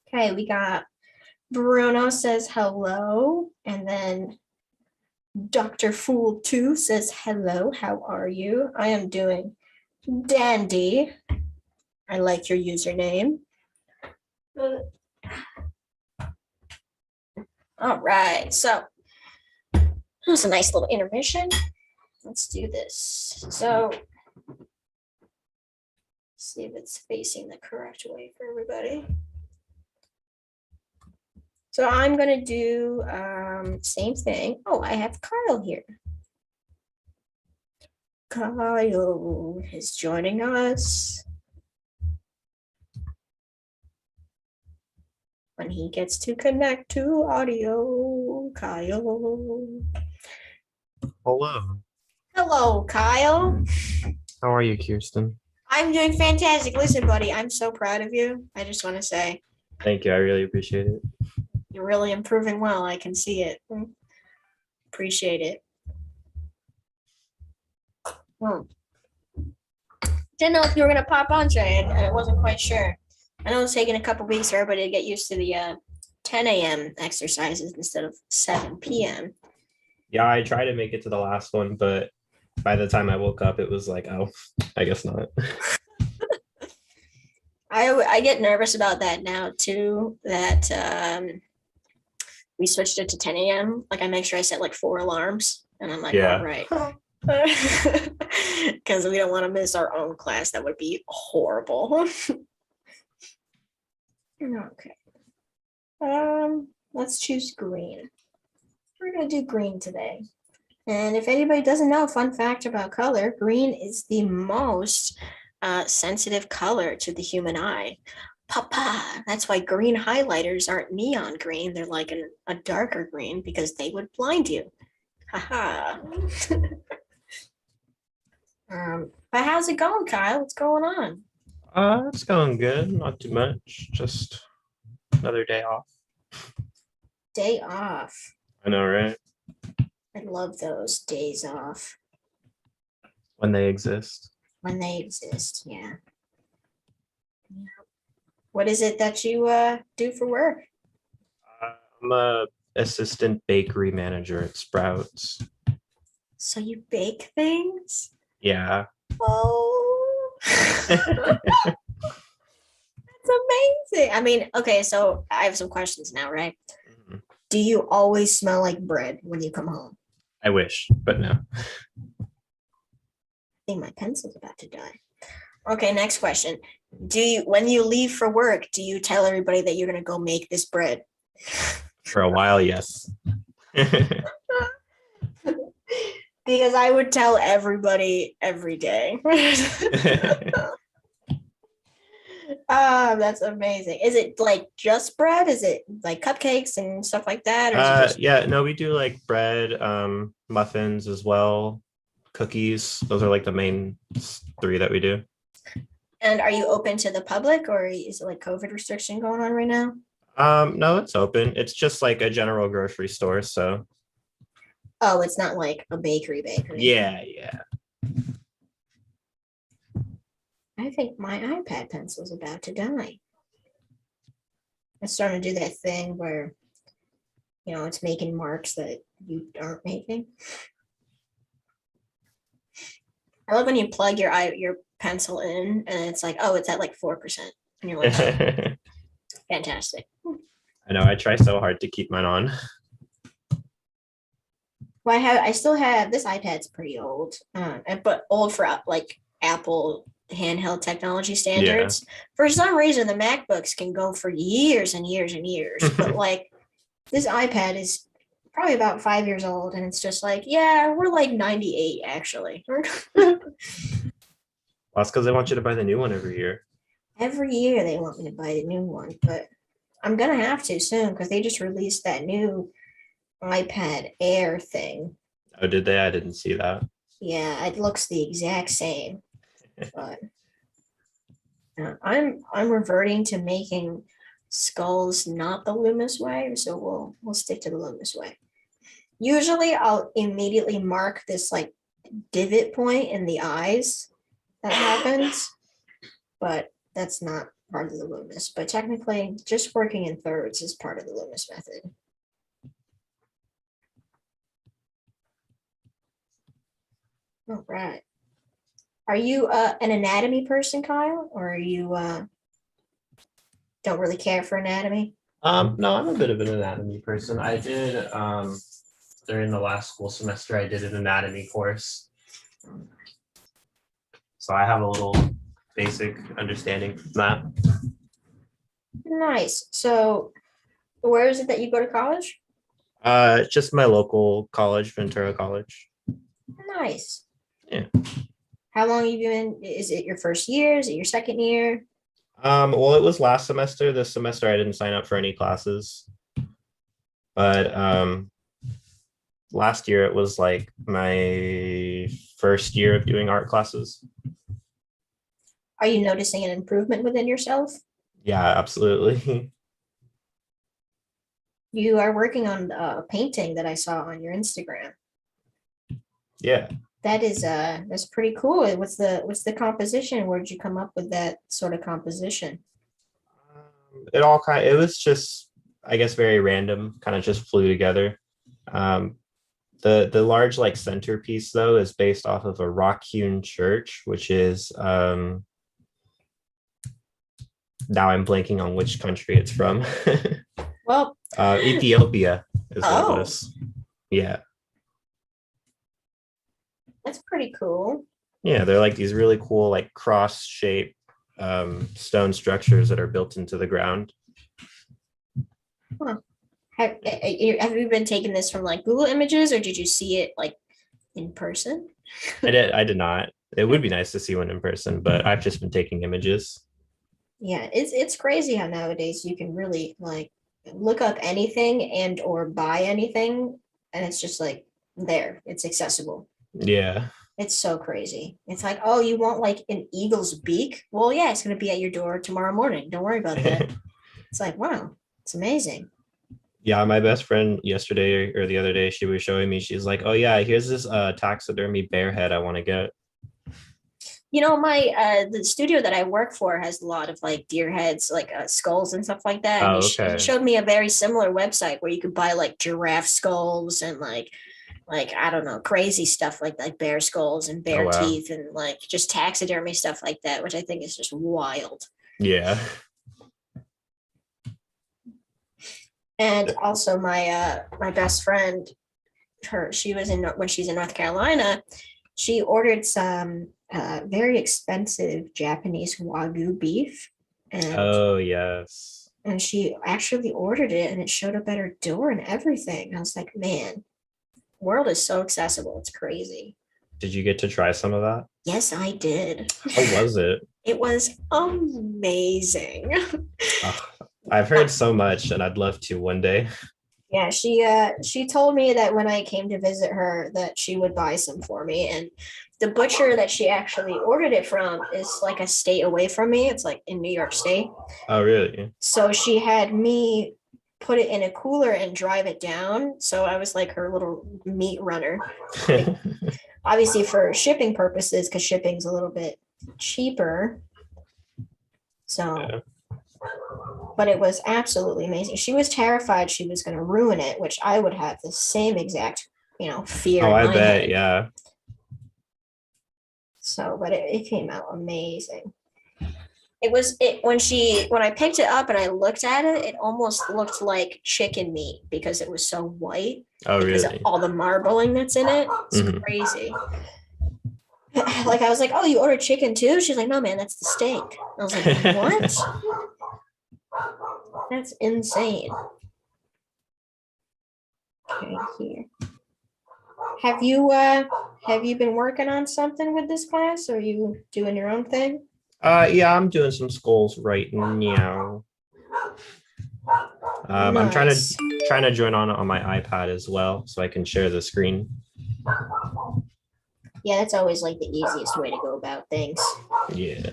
Okay, we got Bruno says hello, and then Dr. Fool 2 says hello, how are you? I am doing dandy. I like your username. All right, so that's a nice little intermission. Let's do this. So see if it's facing the correct way for everybody. So I'm gonna do same thing. Oh, I have Kyle here. Kyle is joining us. When he gets to connect to audio, Kyle. Hello. Hello, Kyle. How are you, Kirsten? I'm doing fantastic. Listen, buddy, I'm so proud of you. I just want to say. Thank you. I really appreciate it. You're really improving well. I can see it. Appreciate it. Didn't know if you were going to pop on today. I wasn't quite sure. I know it's taking a couple weeks for everybody to get used to the 10 a.m. exercises instead of 7 p.m. Yeah, I tried to make it to the last one, but by the time I woke up, it was like, oh, I guess not. I get nervous about that now, too, that we switched it to 10 a.m. Like, I make sure I set like 4 alarms, and I'm like, Yeah. all right. Because we don't want to miss our own class. That would be horrible. Okay. Let's choose green. We're gonna do green today. And if anybody doesn't know, fun fact about color, green is the most sensitive color to the human eye. Papa. That's why green highlighters aren't neon green. They're like a darker green because they would blind you. Haha. But how's it going, Kyle? What's going on? It's going good. Not too much. Just another day off. Day off. I know, right? I love those days off When they exist. when they exist. Yeah. What is it that you do for work? I'm a assistant bakery manager at Sprouts. So you bake things? Yeah. Oh, that's amazing. I mean, okay, so I have some questions now, right? Mhm. Do you always smell like bread when you come home? I wish, but no. I think my pencil's about to die. Okay, next question. When you leave for work, do you tell everybody that you're gonna go make this bread? For a while, yes. Because I would tell everybody every day. That's amazing. Is it like just bread? Is it like cupcakes and stuff like that? Or is it just... Yeah, no, we do like bread, muffins as well, cookies. Those are like the main three that we do. And are you open to the public, or is it like COVID restriction going on right now? No, it's open. It's just like a general grocery store. So Oh, it's not like a bakery. yeah. I think my iPad pencil is about to die. It's starting to do that thing where, it's making marks that you aren't making. I love when you plug your pencil in and it's like, oh, it's at like 4%. And you're like, oh, fantastic. I know. I try so hard to keep mine on. Well, I still have this iPad's pretty old, but old for like Apple handheld technology standards. Yeah. For some reason, the MacBooks can go for years and years and years, but like this iPad is probably about 5 years old, and it's just like, yeah, we're like 98 actually. Well, that's because they want you to buy the new one every year. Every year they want me to buy the new one, but I'm gonna have to soon because they just released that new iPad Air thing. Oh, did they? I didn't see that. Yeah, it looks the exact same. But I'm reverting to making skulls not the Loomis way, so we'll stick to the Loomis way. Usually I'll immediately mark this like divot point in the eyes that happens, but that's not part of the Loomis. But technically, just working in thirds is part of the Loomis method. All right. Are you an anatomy person, Kyle, or are you don't really care for anatomy? No, I'm a bit of an anatomy person. I did during the last school semester, I did an anatomy course. So I have a little basic understanding from that. Nice. So where is it that you go to college? Just my local college, Ventura College. Nice. Yeah. How long have you been? Is it your first year? Is it your second year? Well, it was last semester. This semester I didn't sign up for any classes. But last year it was like my first year of doing art classes. Are you noticing an improvement within yourself? Yeah, absolutely. You are working on a painting that I saw on your Instagram. Yeah. That's pretty cool. What's the composition? Where did you come up with that sort of composition? It was just, I guess, very random, kind of just flew together. The large like centerpiece though is based off of a rock-hewn church, which is now I'm blanking on which country it's from. Well, Ethiopia is what it was. Yeah. That's pretty cool. Yeah, they're like these really cool, like cross-shaped stone structures that are built into the ground. Huh. Have you been taking this from like Google Images, or did you see it like in person? I did not. It would be nice to see one in person, but I've just been taking images. Yeah, it's crazy how nowadays you can really like look up anything and or buy anything, and it's just like there, it's accessible. Yeah. It's so crazy. It's like, oh, you want like an eagle's beak? Well, yeah, it's gonna be at your door tomorrow morning. Don't worry about that. It's like, wow, it's amazing. Yeah, my best friend yesterday or the other day, she was showing me, she's like, oh yeah, here's this taxidermy bear head I want to get. You know, my the studio that I work for has a lot of like deer heads, like skulls and stuff like that. And Oh, he okay. showed me a very similar website where you could buy like giraffe skulls and like I don't know, crazy stuff like bear skulls and Oh bear wow. teeth and like just taxidermy stuff like that, which I think is just wild. Yeah. And also my best friend, she was in when she's in North Carolina, she ordered some very expensive Japanese Wagyu beef, and Oh yes. she actually ordered it and it showed up at her door and everything. I was like, man, world is so accessible. It's crazy. Did you get to try some of that? Yes, I did. How was it? It was amazing. Oh, I've heard so much and I'd love to one day. Yeah, she told me that when I came to visit her that she would buy some for me. And the butcher that she actually ordered it from is like a state away from me. It's like in New York State. Oh, really? So she had me put it in a cooler and drive it down. So I was like her little meat runner. Obviously for shipping purposes, because shipping's a little bit cheaper. So Yeah. but it was absolutely amazing. She was terrified she was going to ruin it, which I would have the same exact, fear Oh, in I my bet. head. Yeah. So, but it came out amazing. It when I picked it up and I looked at it, it almost looked like chicken meat because it was so white Oh, because of really? all the marbling that's in it. It's Mhm. crazy. Like I was like, oh, you ordered chicken too? She's like, no, man, that's the steak. I was like, what? That's insane. Okay, here. Have you been working on something with this class, or are you doing your own thing? Yeah, I'm doing some skulls right now. I'm Nice. trying to join on my iPad as well, so I can share the screen. Yeah, that's always like the easiest way to go about things. Yeah.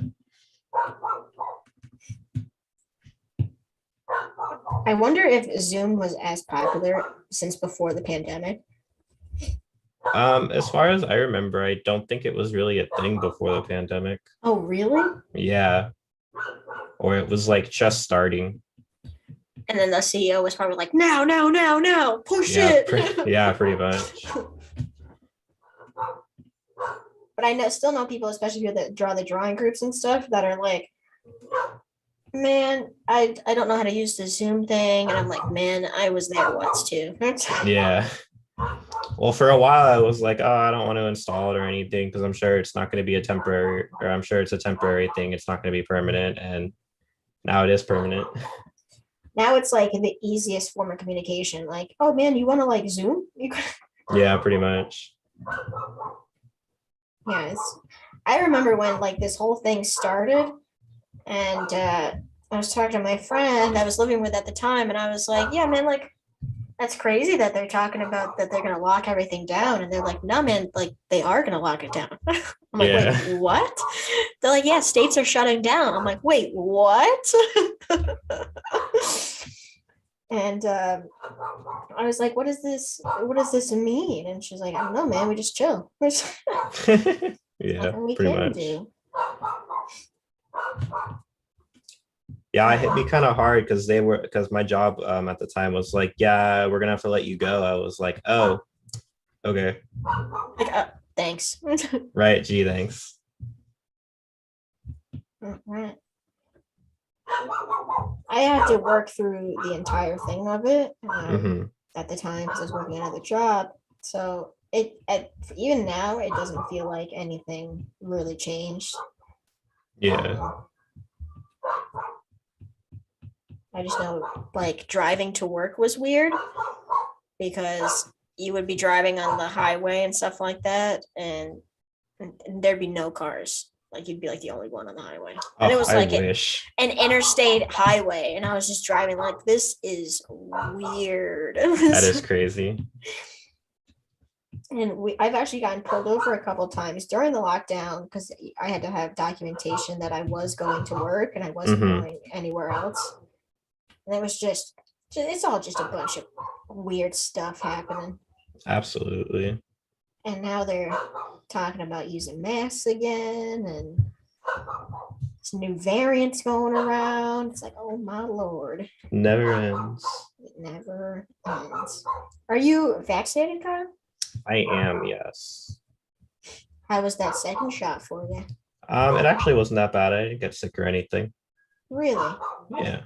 I wonder if Zoom was as popular since before the pandemic. As far as I remember, I don't think it was really a thing before the pandemic. Oh, really? Yeah. Or it was like just starting. And then the CEO was probably like, no, no, no, no, push Yeah, it. yeah, pretty much. But I still know people, especially people that draw the drawing groups and stuff, that are like, man, I don't know how to use the Zoom thing. And I'm like, man, I was there once too. Yeah. Well, for a while I was like, oh, I don't want to install it or anything because I'm sure it's not going to be a temporary, or I'm sure it's a temporary thing. It's not going to be permanent. And now it is permanent. Now it's like the easiest form of communication. Like, oh man, you want to like Zoom? Yeah, pretty much. Yeah, I remember when like this whole thing started, and I was talking to my friend I was living with at the time, and I was like, yeah, man, like that's crazy that they're talking about that they're gonna lock everything down, and they're like, no, man, like they are gonna lock it down. I'm like, Yeah. wait, what? They're like, yeah, states are shutting down. I'm like, wait, what? And I was like, what does this mean? And she's like, I don't know, man, we just chill. There's Yeah, nothing we pretty can much. do. Yeah, it hit me kind of hard because my job at the time was like, yeah, we're gonna have to let you go. I was like, oh, okay, Like, thanks. right, gee, thanks. Right. I had to work through the entire thing of it at the time because I was working another job. So even now it doesn't feel like anything really changed. Yeah. I just know like driving to work was weird because you would be driving on the highway and stuff like that, and there'd be no cars. Like you'd be like the only one on the highway. And it was I like wish. an interstate highway. And I was just driving like, this is weird. That is crazy. And I've actually gotten pulled over a couple of times during the lockdown because I had to have documentation that I was going to work and I wasn't going anywhere else. And it was just, it's all just a bunch of weird stuff happening. Absolutely. And now they're talking about using masks again, and some new variants going around. It's like, oh my Lord. Never ends. It never ends. Are you vaccinated, Kyle? I am, yes. How was that second shot for you? It actually wasn't that bad. I didn't get sick or anything. Really? Yeah.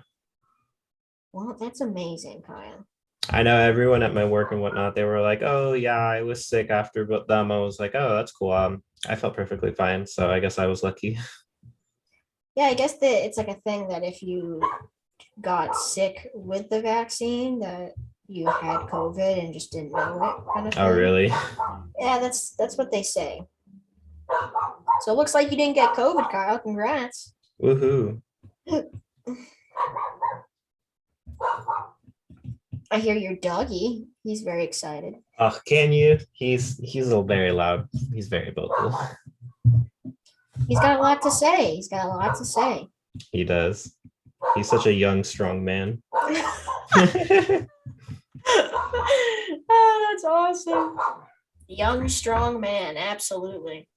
Well, that's amazing, Kyle. I know everyone at my work and whatnot, they were like, oh yeah, I was sick after them. I was like, oh, that's cool. I felt perfectly fine. So I guess I was lucky. Yeah, I guess that it's like a thing that if you got sick with the vaccine, that you had COVID and just didn't know it kind of thing. Oh, really? Yeah, that's what they say. So it looks like you didn't get COVID, Kyle. Congrats. Woohoo. I hear your doggy. He's very excited. Oh, can you? He's very loud. He's very vocal. He's got a lot to say. He's got a lot to say. He does. He's such a young, strong man. Oh, that's awesome. Young, strong man. Absolutely.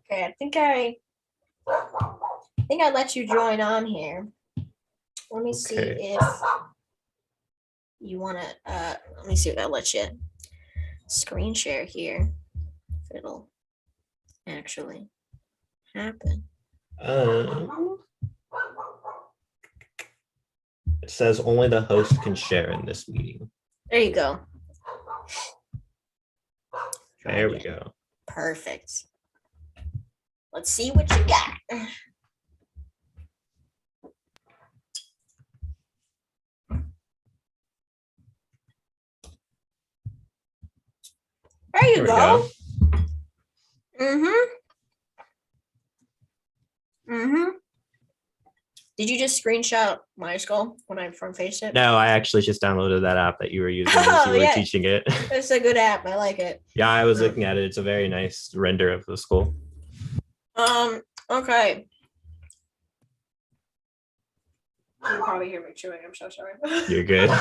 Okay, I think I let you join on here. Let me see if you want to, let me see if I let you screen share here. If it'll actually happen. It says only the host can share in this meeting. There you go. There we go. Perfect. Let's see what you got. There you go. Did you just screenshot my skull when I front-faced it? No, I actually just downloaded that app that you were using as you were teaching it. It's a good app. I like it. Yeah, I was looking at it. It's a very nice render of the skull. Okay. You can probably hear me chewing. I'm so sorry. You're good.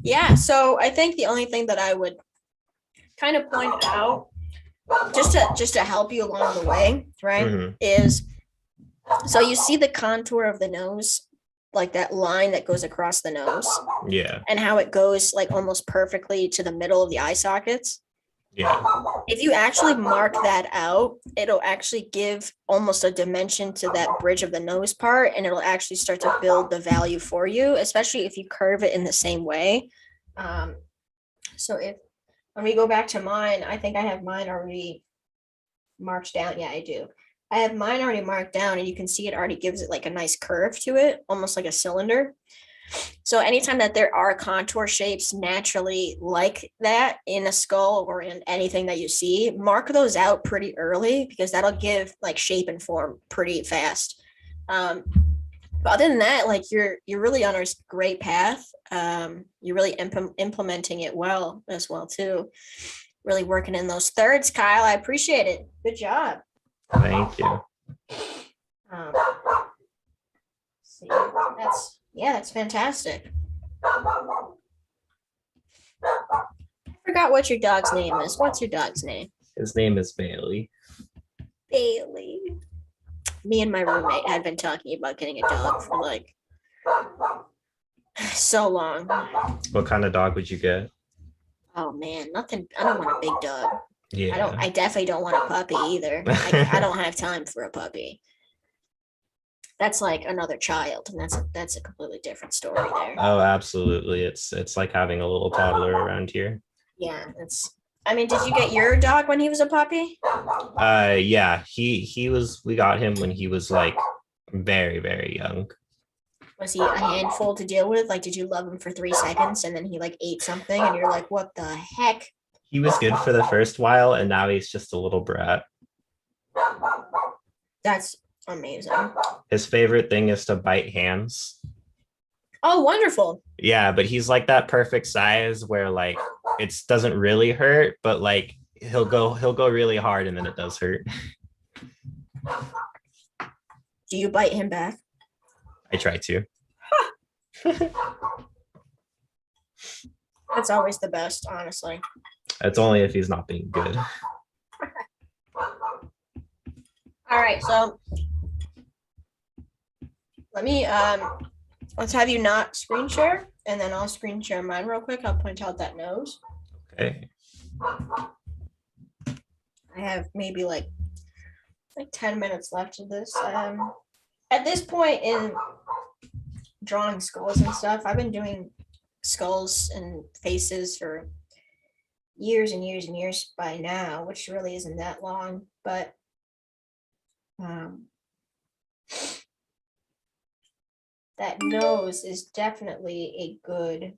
Yeah, so I think the only thing that I would kind of point out just to help you along the way, right, is so you see the contour of the nose, like that line that goes across the nose. Yeah. And how it goes like almost perfectly to the middle of the eye sockets. Yeah. If you actually mark that out, it'll actually give almost a dimension to that bridge of the nose part, and it'll actually start to build the value for you, especially if you curve it in the same way. So if when we go back to mine, I think I have mine already marked down. Yeah, I do. I have mine already marked down, and you can see it already gives it like a nice curve to it, almost like a cylinder. So anytime that there are contour shapes naturally like that in a skull or in anything that you see, mark those out pretty early, because that'll give like shape and form pretty fast. But other than that, like you're really on a great path. You're really implementing it well as well too. Really working in those thirds, Kyle. I appreciate it. Good job. Thank you. See, that's fantastic. I forgot what your dog's name is. What's your dog's name? His name is Bailey. Bailey. Me and my roommate had been talking about getting a dog for like so long. What kind of dog would you get? Oh man, nothing. I don't want a big dog. Yeah. I definitely don't want a puppy either. I don't have time for a puppy. That's like another child, and that's a completely different story there. Oh, absolutely. It's like having a little toddler around here. Yeah, I mean, did you get your dog when he was a puppy? Yeah, we got him when he was like very, very young. Was he a handful to deal with? Like, did you love him for 3 seconds and then he like ate something and you're like, what the heck? He was good for the first while, and now he's just a little brat. That's amazing. His favorite thing is to bite hands. Oh, wonderful. Yeah, but he's like that perfect size where like it doesn't really hurt, but like he'll go really hard and then it does hurt. Do you bite him back? I try to. That's always the best, honestly. It's only if he's not being good. All right, so let me let's have you not screen share, and then I'll screen share mine real quick. I'll point out that nose. Okay. I have maybe like 10 minutes left of this. At this point in drawing skulls and stuff, I've been doing skulls and faces for years and years and years by now, which really isn't that long, but that nose is definitely a good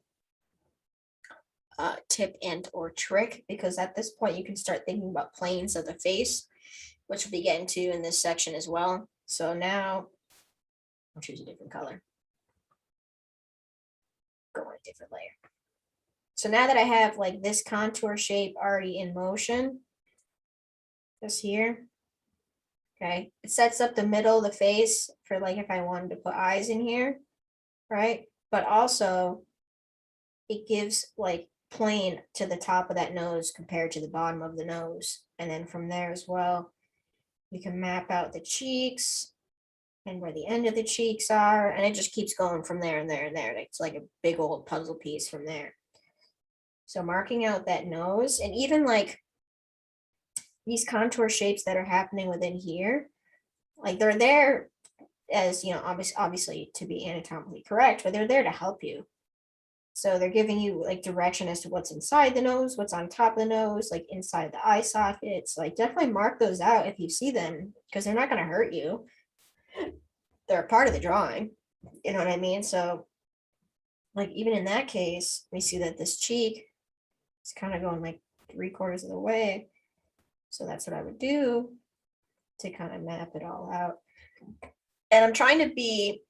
tip and or trick, because at this point you can start thinking about planes of the face, which we'll be getting to in this section as well. So now I'll choose a different color. Go on a different layer. So now that I have like this contour shape already in motion, this here, okay, it sets up the middle of the face for like if I wanted to put eyes in here, right? But also it gives like plane to the top of that nose compared to the bottom of the nose. And then from there as well, we can map out the cheeks and where the end of the cheeks are. And it just keeps going from there and there and there. It's like a big old puzzle piece from there. So marking out that nose, and even like these contour shapes that are happening within here, like they're there as, you know, obviously to be anatomically correct, but they're there to help you. So they're giving you like direction as to what's inside the nose, what's on top of the nose, like inside the eye sockets. Like definitely mark those out if you see them, because they're not going to hurt you. They're a part of the drawing. You know what I mean? So like even in that case, we see that this cheek is kind of going like 3/4 of the way. So that's what I would do to kind of map it all out. And I'm trying to be,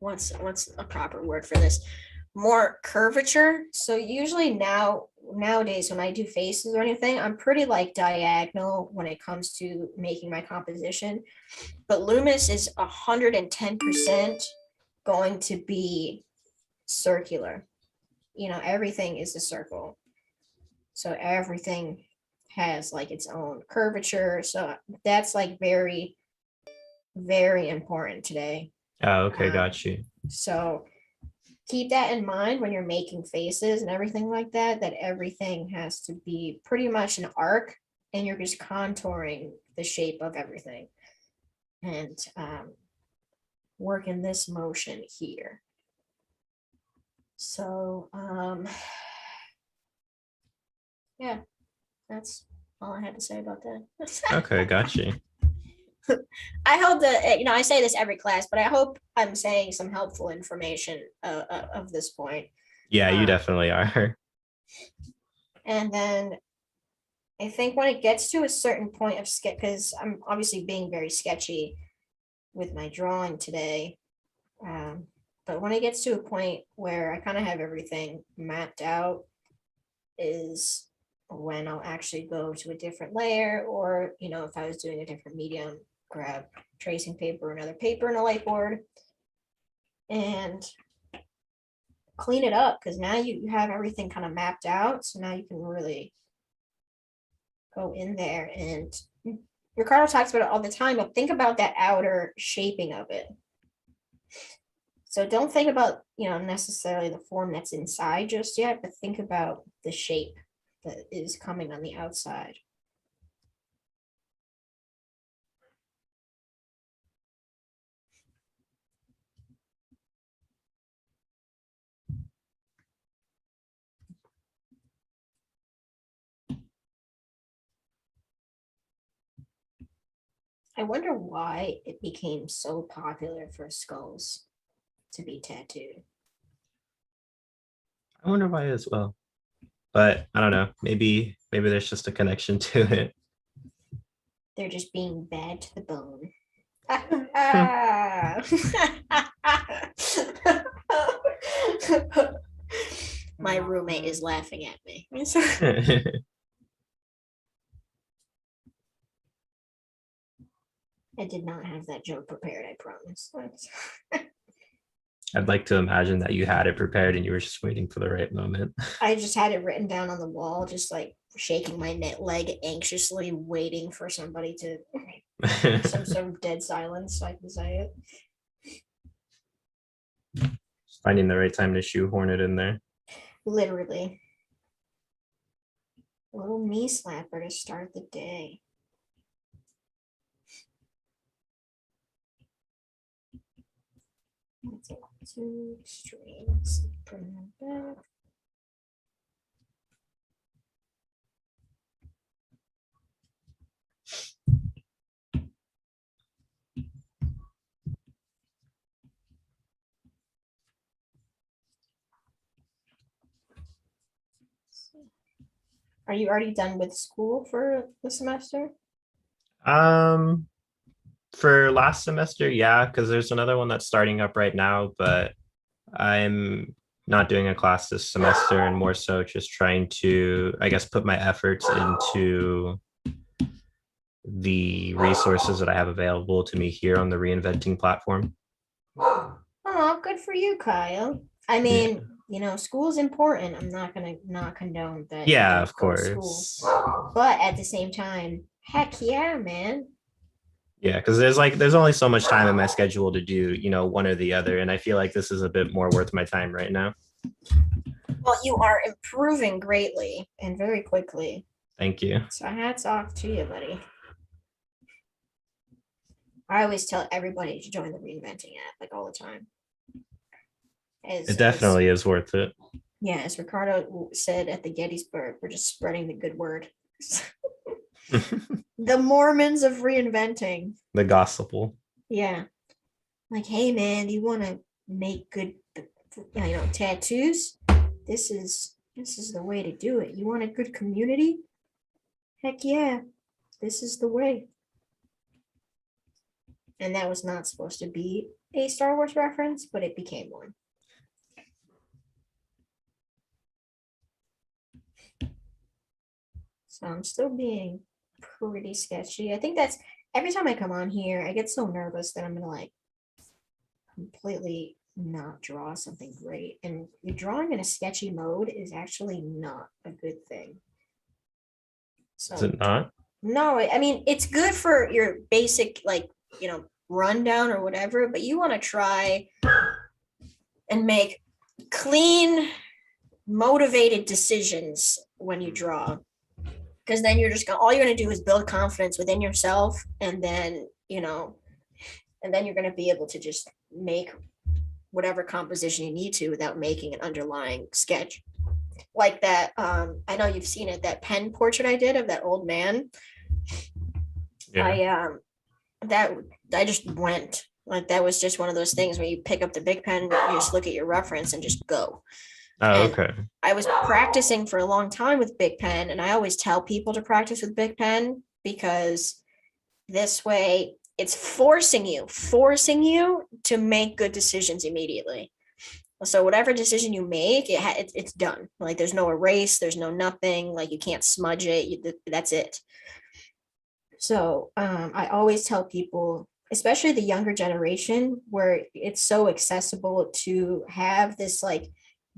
what's a proper word for this? More curvature. So usually nowadays when I do faces or anything, I'm pretty like diagonal when it comes to making my composition. But Loomis is 110% going to be circular. You know, everything is a circle. So everything has like its own curvature. So that's like very, very important today. Oh, okay, got you. So keep that in mind when you're making faces and everything like that, that everything has to be pretty much an arc and you're just contouring the shape of everything. And work in this motion here. So yeah, that's all I had to say about that. Okay, got you. I hope that, you know, I say this every class, but I hope I'm saying some helpful information of this point. Yeah, you definitely are. And then I think when it gets to a certain point of sketch, because I'm obviously being very sketchy with my drawing today, but when it gets to a point where I kind of have everything mapped out is when I'll actually go to a different layer, or, you know, if I was doing a different medium, grab tracing paper, another paper and a light board, and clean it up, because now you have everything kind of mapped out. So now you can really go in there, and Ricardo talks about it all the time, but think about that outer shaping of it. So don't think about, you know, necessarily the form that's inside just yet, but think about the shape that is coming on the outside. I wonder why it became so popular for skulls to be tattooed. I wonder why as well. But I don't know. Maybe there's just a connection to it. They're just being bad to the bone. My roommate is laughing at me. I did not have that joke prepared, I promise. I'd like to imagine that you had it prepared and you were just waiting for the right moment. I just had it written down on the wall, just like shaking my leg anxiously, waiting for somebody to some sort of dead silence so I can say it. Just finding the right time to shoehorn it in there. Literally. A little knee slapper to start the day. That's it. 2 extremes. Bring them back. Are you already done with school for the semester? For last semester, yeah, because there's another one that's starting up right now, but I'm not doing a class this semester and more so just trying to, I guess, put my efforts into the resources that I have available to me here on the reinventing platform. Oh, good for you, Kyle. I mean, you know, school's important. I'm not gonna not condone that. Yeah, of course. But at the same time, heck yeah, man. Yeah, because there's only so much time in my schedule to do, one or the other. And I feel like this is a bit more worth my time right now. Well, you are improving greatly and very quickly. Thank you. So hats off to you, buddy. I always tell everybody to join the reinventing app, like all the time. It definitely is worth it. Yeah, as Ricardo said at the Gettysburg, we're just spreading the good word. The Mormons of reinventing. The gospel. Yeah. Like, hey man, you want to make good, tattoos? This is the way to do it. You want a good community? Heck yeah. This is the way. And that was not supposed to be a Star Wars reference, but it became one. So I'm still being pretty sketchy. I think that's every time I come on here, I get so nervous that I'm gonna like completely not draw something great. And drawing in a sketchy mode is actually not a good thing. So is it not? No, I mean it's good for your basic rundown or whatever, but you want to try and make clean, motivated decisions when you draw. Because then you're just all you're going to do is build confidence within yourself, and then you're going to be able to just make whatever composition you need to without making an underlying sketch. Like that, I know you've seen it, that pen portrait I did of that old man. Yeah. I just went, like, that was just one of those things where you pick up the big pen, you just look at your reference and just go. Oh, okay. I was practicing for a long time with big pen, and I always tell people to practice with big pen because this way it's forcing you to make good decisions immediately. So whatever decision you make, it's done. Like there's no erase, there's no nothing, like you can't smudge it. That's it. So I always tell people, especially the younger generation, where it's so accessible to have this like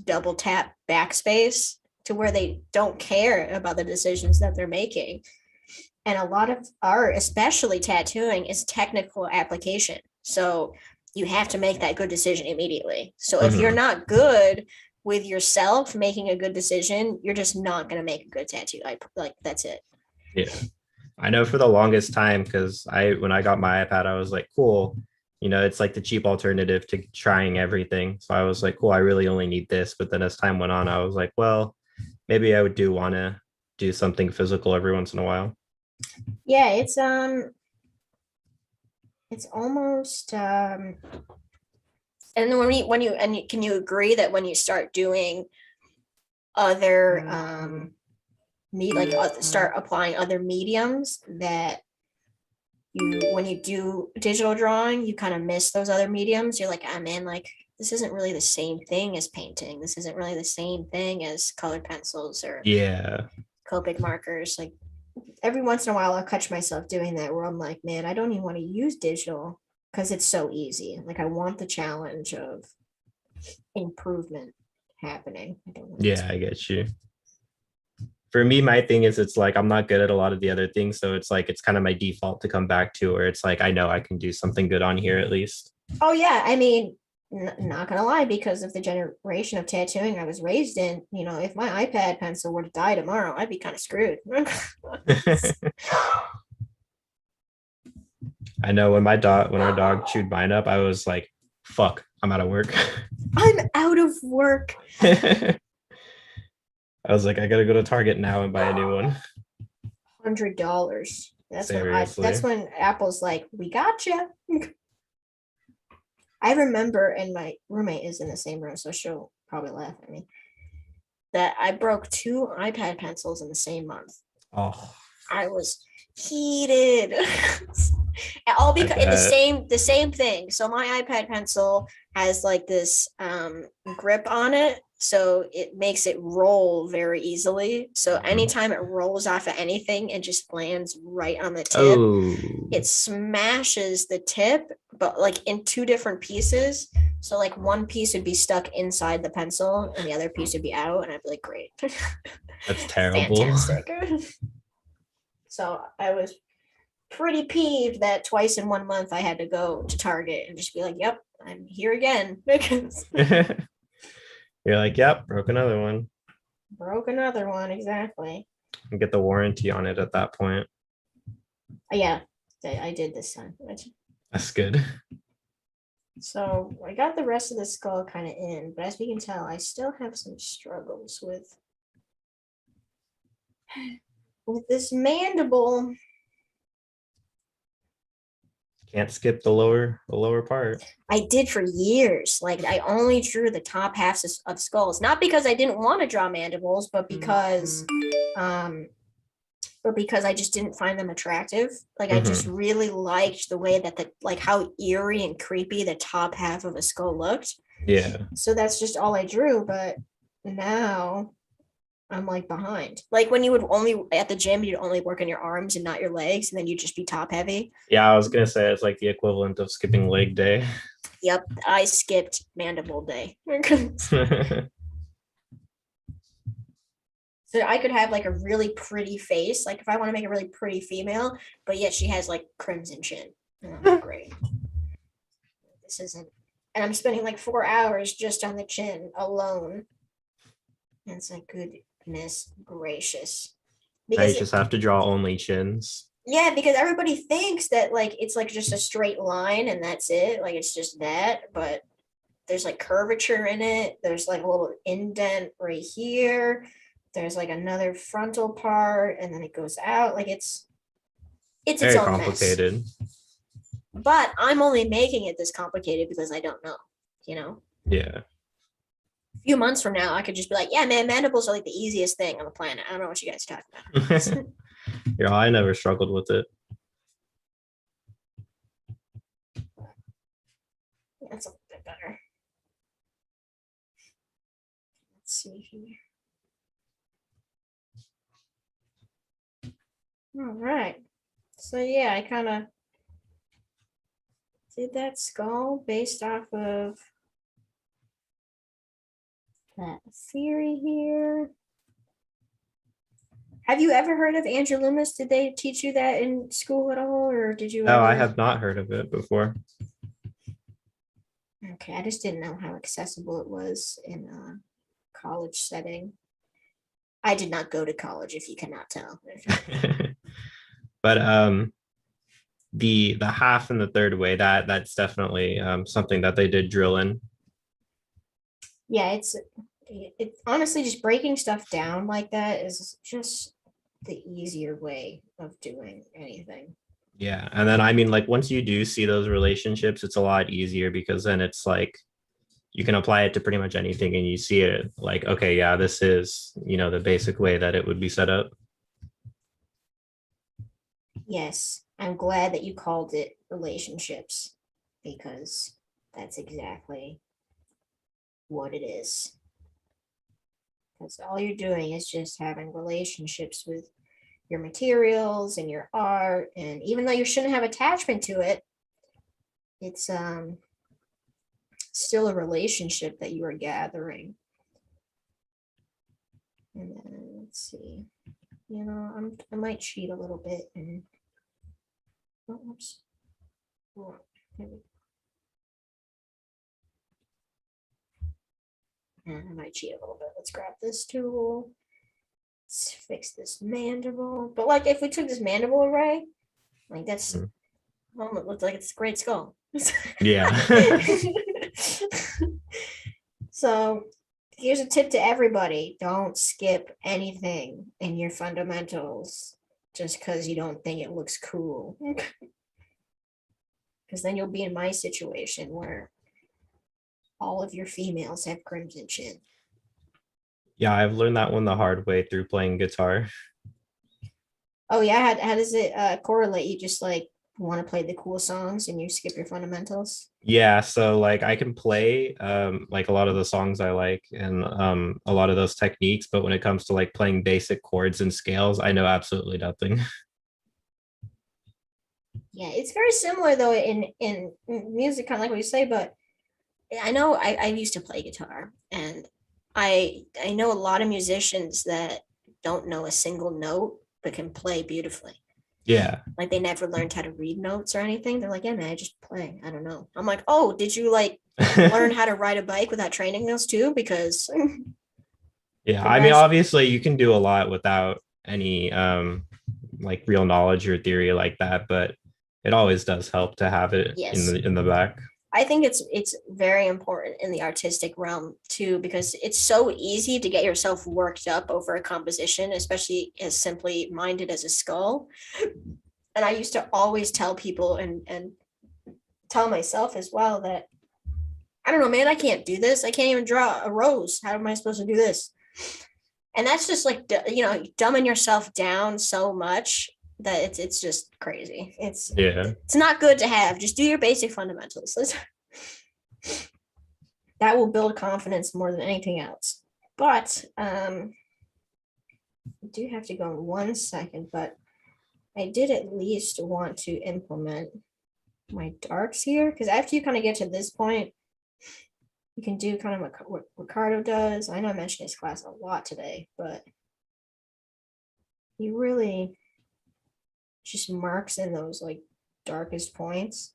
double tap backspace to where they don't care about the decisions that they're making. And a lot of art, especially tattooing, is technical application. So you have to make that good decision immediately. So if you're not good with yourself making a good decision, you're just not going to make a good tattoo. That's it. Yeah. I know for the longest time, because when I got my iPad, I was like, cool. It's like the cheap alternative to trying everything. So I was like, cool, I really only need this. But then as time went on, I was like, well, maybe I would want to do something physical every once in a while. Yeah, it's it's almost and then can you agree that when you start doing other start applying other mediums, that when you do digital drawing, you kind of miss those other mediums. You're like, ah, man, like this isn't really the same thing as painting. This isn't really the same thing as colored pencils or Copic markers. Like every once in a while, I'll catch myself doing that where I'm like, man, I don't even want to use digital because it's so easy. Like I want the challenge of improvement happening. I get you. For me, my thing is it's like I'm not good at a lot of the other things, so it's like it's kind of my default to come back to, where it's like I know I can do something good on here at least. Oh yeah, I mean, not gonna lie, because of the generation of tattooing I was raised in, you know, if my iPad pencil were to die tomorrow, I'd be kind of screwed. I know when our dog chewed mine up, I was like, fuck, I'm out of work. I'm out of work. I was like, I gotta go to Target now and buy a new one. $100. Seriously. That's when Apple's like, we got you. I remember, and my roommate is in the same room, so she'll probably laugh at me, that I broke 2 iPad pencils in the same month. Oh, I was heated. All because the same thing. So my iPad pencil has like this grip on it, so it makes it roll very easily. So anytime it rolls off of anything and just lands right on the tip, it smashes the tip, but like in 2 different pieces. So like one piece would be stuck inside the pencil and the other piece would be out, and I'd be like, great. That's terrible. Fantastic. So I was pretty peeved that twice in 1 month I had to go to Target and just be like, yep, I'm here again. You're like, yep, broke another one. Broke another one, exactly. And get the warranty on it at that point. Yeah, I did this time. That's good. So I got the rest of the skull kind of in, but as we can tell, I still have some struggles with this mandible. Can't skip the lower part. I did for years. Like I only drew the top halves of skulls, not because I didn't want to draw mandibles, but because I just didn't find them attractive. Like I just really liked the way that like how eerie and creepy the top half of a skull looked. Yeah. So that's just all I drew. But now I'm like behind. Like when you would only at the gym, you'd only work on your arms and not your legs, and then you'd just be top heavy. Yeah, I was gonna say it's like the equivalent of skipping leg day. Yep, I skipped mandible day. So I could have like a really pretty face, like if I want to make a really pretty female, but yet she has like crimson chin. Oh, great. This isn't, and I'm spending like 4 hours just on the chin alone. And it's like, goodness gracious. Because you just have to draw only chins. Yeah, because everybody thinks that like it's like just a straight line and that's it. Like it's just that, but there's like curvature in it. There's like a little indent right here. There's like another frontal part, and then it goes out. Like it's very its own complicated mess. But I'm only making it this complicated because I don't know, you know? Yeah. A few months from now, I could just be like, yeah, man, mandibles are like the easiest thing on the planet. I don't know what you guys are talking about. Yeah, I never struggled with it. That's a bit better. Let's see here. All right. So yeah, I kind of did that skull based off of that theory here. Have you ever heard of Andrew Loomis? Did they teach you that in school at all, or did you? No, I have not heard of it before. Okay, I just didn't know how accessible it was in a college setting. I did not go to college, if you cannot tell. But the half and the third way, that's definitely something that they did drill in. Yeah, it's honestly just breaking stuff down like that is just the easier way of doing anything. Yeah. And then I mean, like once you do see those relationships, it's a lot easier because then it's like you can apply it to pretty much anything and you see it like, okay, yeah, this is, the basic way that it would be set up. Yes, I'm glad that you called it relationships because that's exactly what it is. Because all you're doing is just having relationships with your materials and your art. And even though you shouldn't have attachment to it, it's still a relationship that you are gathering. And then let's see. I might cheat a little bit and oops. Oh, and I might cheat a little bit. Let's grab this tool. Let's fix this mandible. But like if we took this mandible array, like that's it looks like it's a great skull. Yeah. So here's a tip to everybody. Don't skip anything in your fundamentals just because you don't think it looks cool. Because then you'll be in my situation where all of your females have crimson chin. Yeah, I've learned that one the hard way through playing guitar. Oh yeah, how does it correlate? You just like want to play the cool songs and you skip your fundamentals? Yeah, so like I can play like a lot of the songs I like and a lot of those techniques, but when it comes to like playing basic chords and scales, I know absolutely nothing. Yeah, it's very similar though in music, kind of like what you say, but I know I used to play guitar and I know a lot of musicians that don't know a single note but can play beautifully. Yeah. Like they never learned how to read notes or anything. They're like, yeah, man, I just play. I don't know. I'm like, oh, did you like learn how to ride a bike without training wheels too? Because Yeah, the I mean, rest, obviously you can do a lot without any like real knowledge or theory like that, but it always does help to have it in yes, the back. I think it's very important in the artistic realm too, because it's so easy to get yourself worked up over a composition, especially as simply minded as a skull. And I used to always tell people and tell myself as well that I don't know, man, I can't do this. I can't even draw a rose. How am I supposed to do this? And that's just like dumbing yourself down so much that it's just crazy. Yeah. It's not good to have. Just do your basic fundamentals. That will build confidence more than anything else. But I do have to go in 1 second, but I did at least want to implement my darks here because after you kind of get to this point, you can do kind of what Ricardo does. I know I mentioned his class a lot today, but he really just marks in those like darkest points.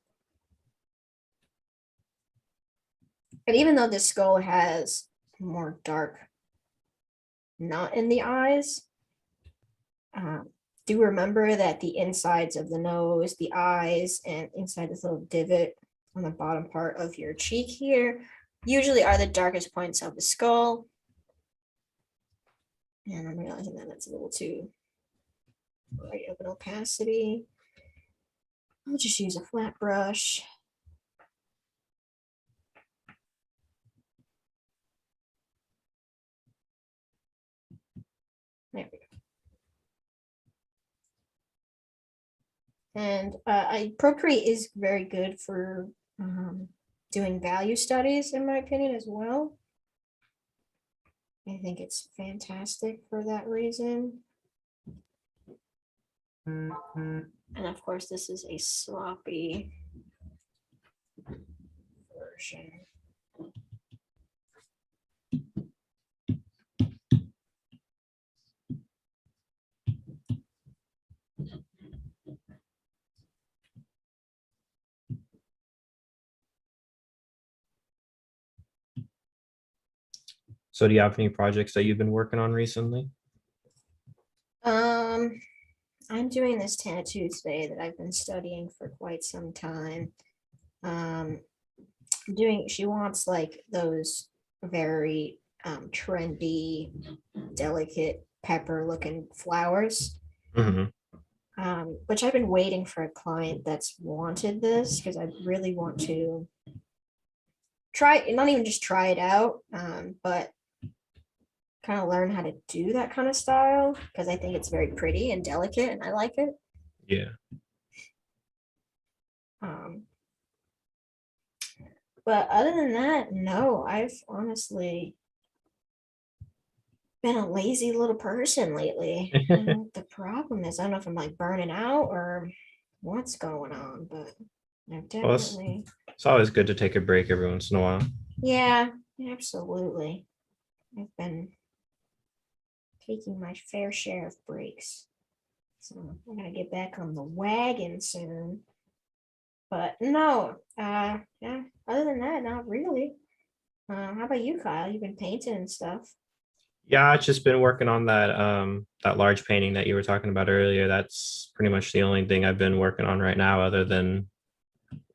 And even though this skull has more dark, not in the eyes, do remember that the insides of the nose, the eyes, and inside this little divot on the bottom part of your cheek here usually are the darkest points of the skull. And I'm realizing that that's a little too bright of an opacity. I'll just use a flat brush. There we go. And Procreate is very good for doing value studies, in my opinion, as well. I think it's fantastic for that reason. And of course, this is a sloppy version. So do you have any projects that you've been working on recently? I'm doing this tattoo today that I've been studying for quite some time. She wants like those very trendy, delicate pepper looking flowers. Mm-hmm. which I've been waiting for a client that's wanted this because I really want to try, not even just try it out, but kind of learn how to do that kind of style because I think it's very pretty and delicate and I like it. Yeah. But other than that, no, I've honestly been a lazy little person lately. And the problem is, I don't know if I'm like burning out or what's going on, but I've Well, definitely, it's always good to take a break every once in a while. yeah, absolutely. I've been taking my fair share of breaks. So I'm gonna get back on the wagon soon. But no, yeah, other than that, not really. How about you, Kyle? You've been painting and stuff. Yeah, I've just been working on that that large painting that you were talking about earlier. That's pretty much the only thing I've been working on right now, other than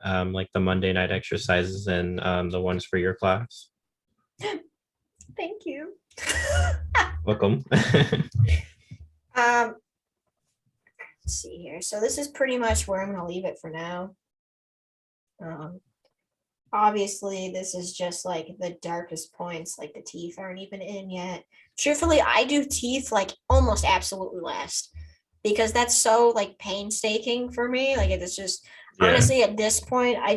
like the Monday night exercises and the ones for your class. Thank you. Welcome. Let's see here. So this is pretty much where I'm gonna leave it for now. Obviously, this is just like the darkest points, like the teeth aren't even in yet. Truthfully, I do teeth like almost absolutely last because that's so like painstaking for me. Like it's just honestly at this point, I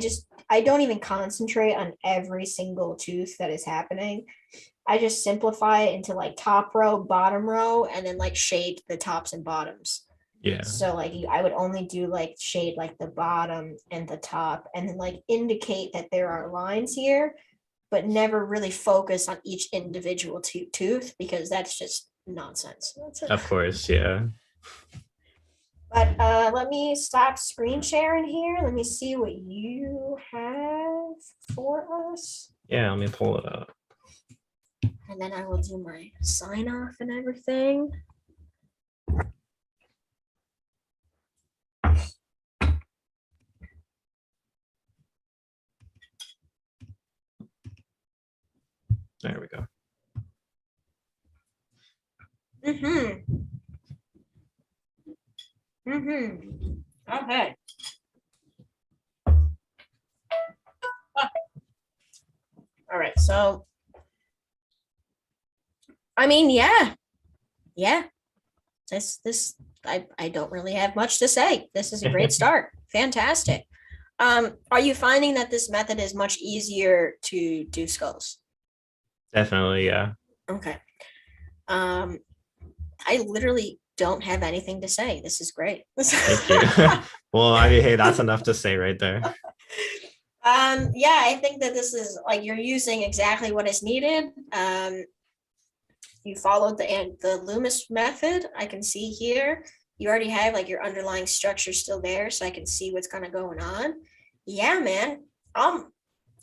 don't even concentrate on every single tooth that is happening. I just simplify it into like top row, bottom row, and then like shade the tops and bottoms. Yeah. So like I would only do like shade like the bottom and the top and then like indicate that there are lines here, but never really focus on each individual tooth because that's just nonsense. Of course, yeah. But let me stop screen sharing here. Let me see what you have for us. Yeah, let me pull it up. And then I will do my sign off and everything. There we go. Okay. All right, so I mean, yeah. I don't really have much to say. This is a great start. Fantastic. Are you finding that this method is much easier to do skulls? Definitely, yeah. Okay. I literally don't have anything to say. This is great. Thank you. Well, I mean, hey, that's enough to say right there. Yeah, I think that this is like you're using exactly what is needed. You followed the Loomis method. I can see here. You already have like your underlying structure still there, so I can see what's kind of going on. Yeah, man.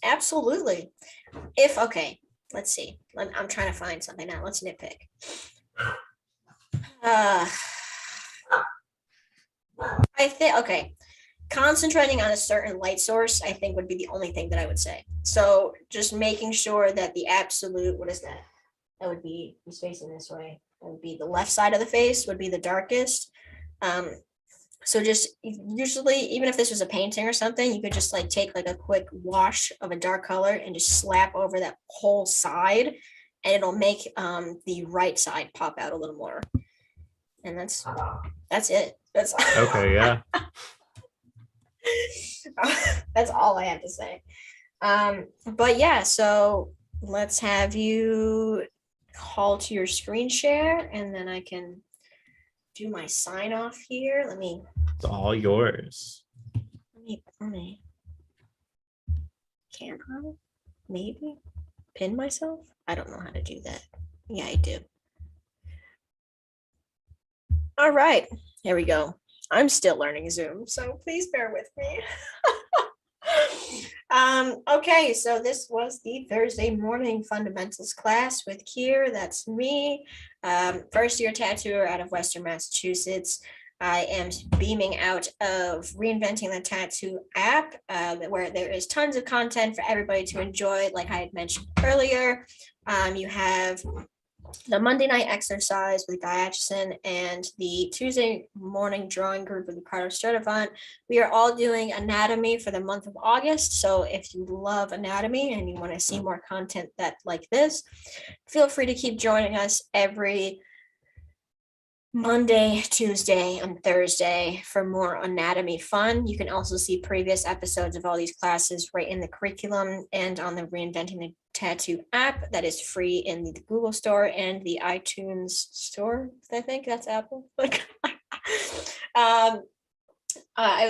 Absolutely. Okay, let's see. I'm trying to find something now. Let's nitpick. I think, okay, concentrating on a certain light source, I think would be the only thing that I would say. So just making sure that the absolute, what is that? That would be, he's facing this way. That would be the left side of the face would be the darkest. So just usually, even if this was a painting or something, you could just like take like a quick wash of a dark color and just slap over that whole side and it'll make the right side pop out a little more. And that's it. That's Okay, yeah. that's all I have to say. But yeah, so let's have you halt your screen share and then I can do my sign off here. It's all yours. Let me can I maybe pin myself? I don't know how to do that. Yeah, I do. All right, here we go. I'm still learning Zoom, so please bear with me. Okay, so this was the Thursday morning fundamentals class with Kire. That's me, first year tattooer out of Western Massachusetts. I am beaming out of Reinventing the Tattoo app, where there is tons of content for everybody to enjoy. Like I had mentioned earlier, you have the Monday night exercise with Guy Atchison and the Tuesday morning drawing group with Ricardo Stradivant. We are all doing anatomy for the month of August. So if you love anatomy and you want to see more content that like this, feel free to keep joining us every Monday, Tuesday, and Thursday for more anatomy fun. You can also see previous episodes of all these classes right in the curriculum and on the Reinventing the Tattoo app that is free in the Google Store and the iTunes Store. I think that's Apple. It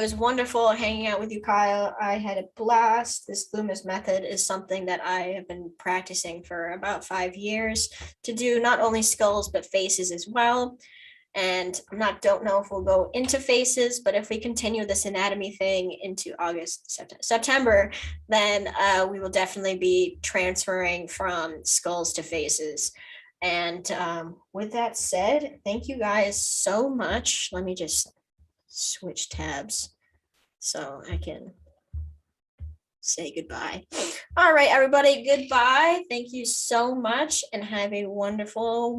was wonderful hanging out with you, Kyle. I had a blast. This Loomis method is something that I have been practicing for about 5 years to do not only skulls but faces as well. And don't know if we'll go into faces, but if we continue this anatomy thing into September, then we will definitely be transferring from skulls to faces. And with that said, thank you guys so much. Let me just switch tabs so I can say goodbye. All right, everybody, goodbye. Thank you so much and have a wonderful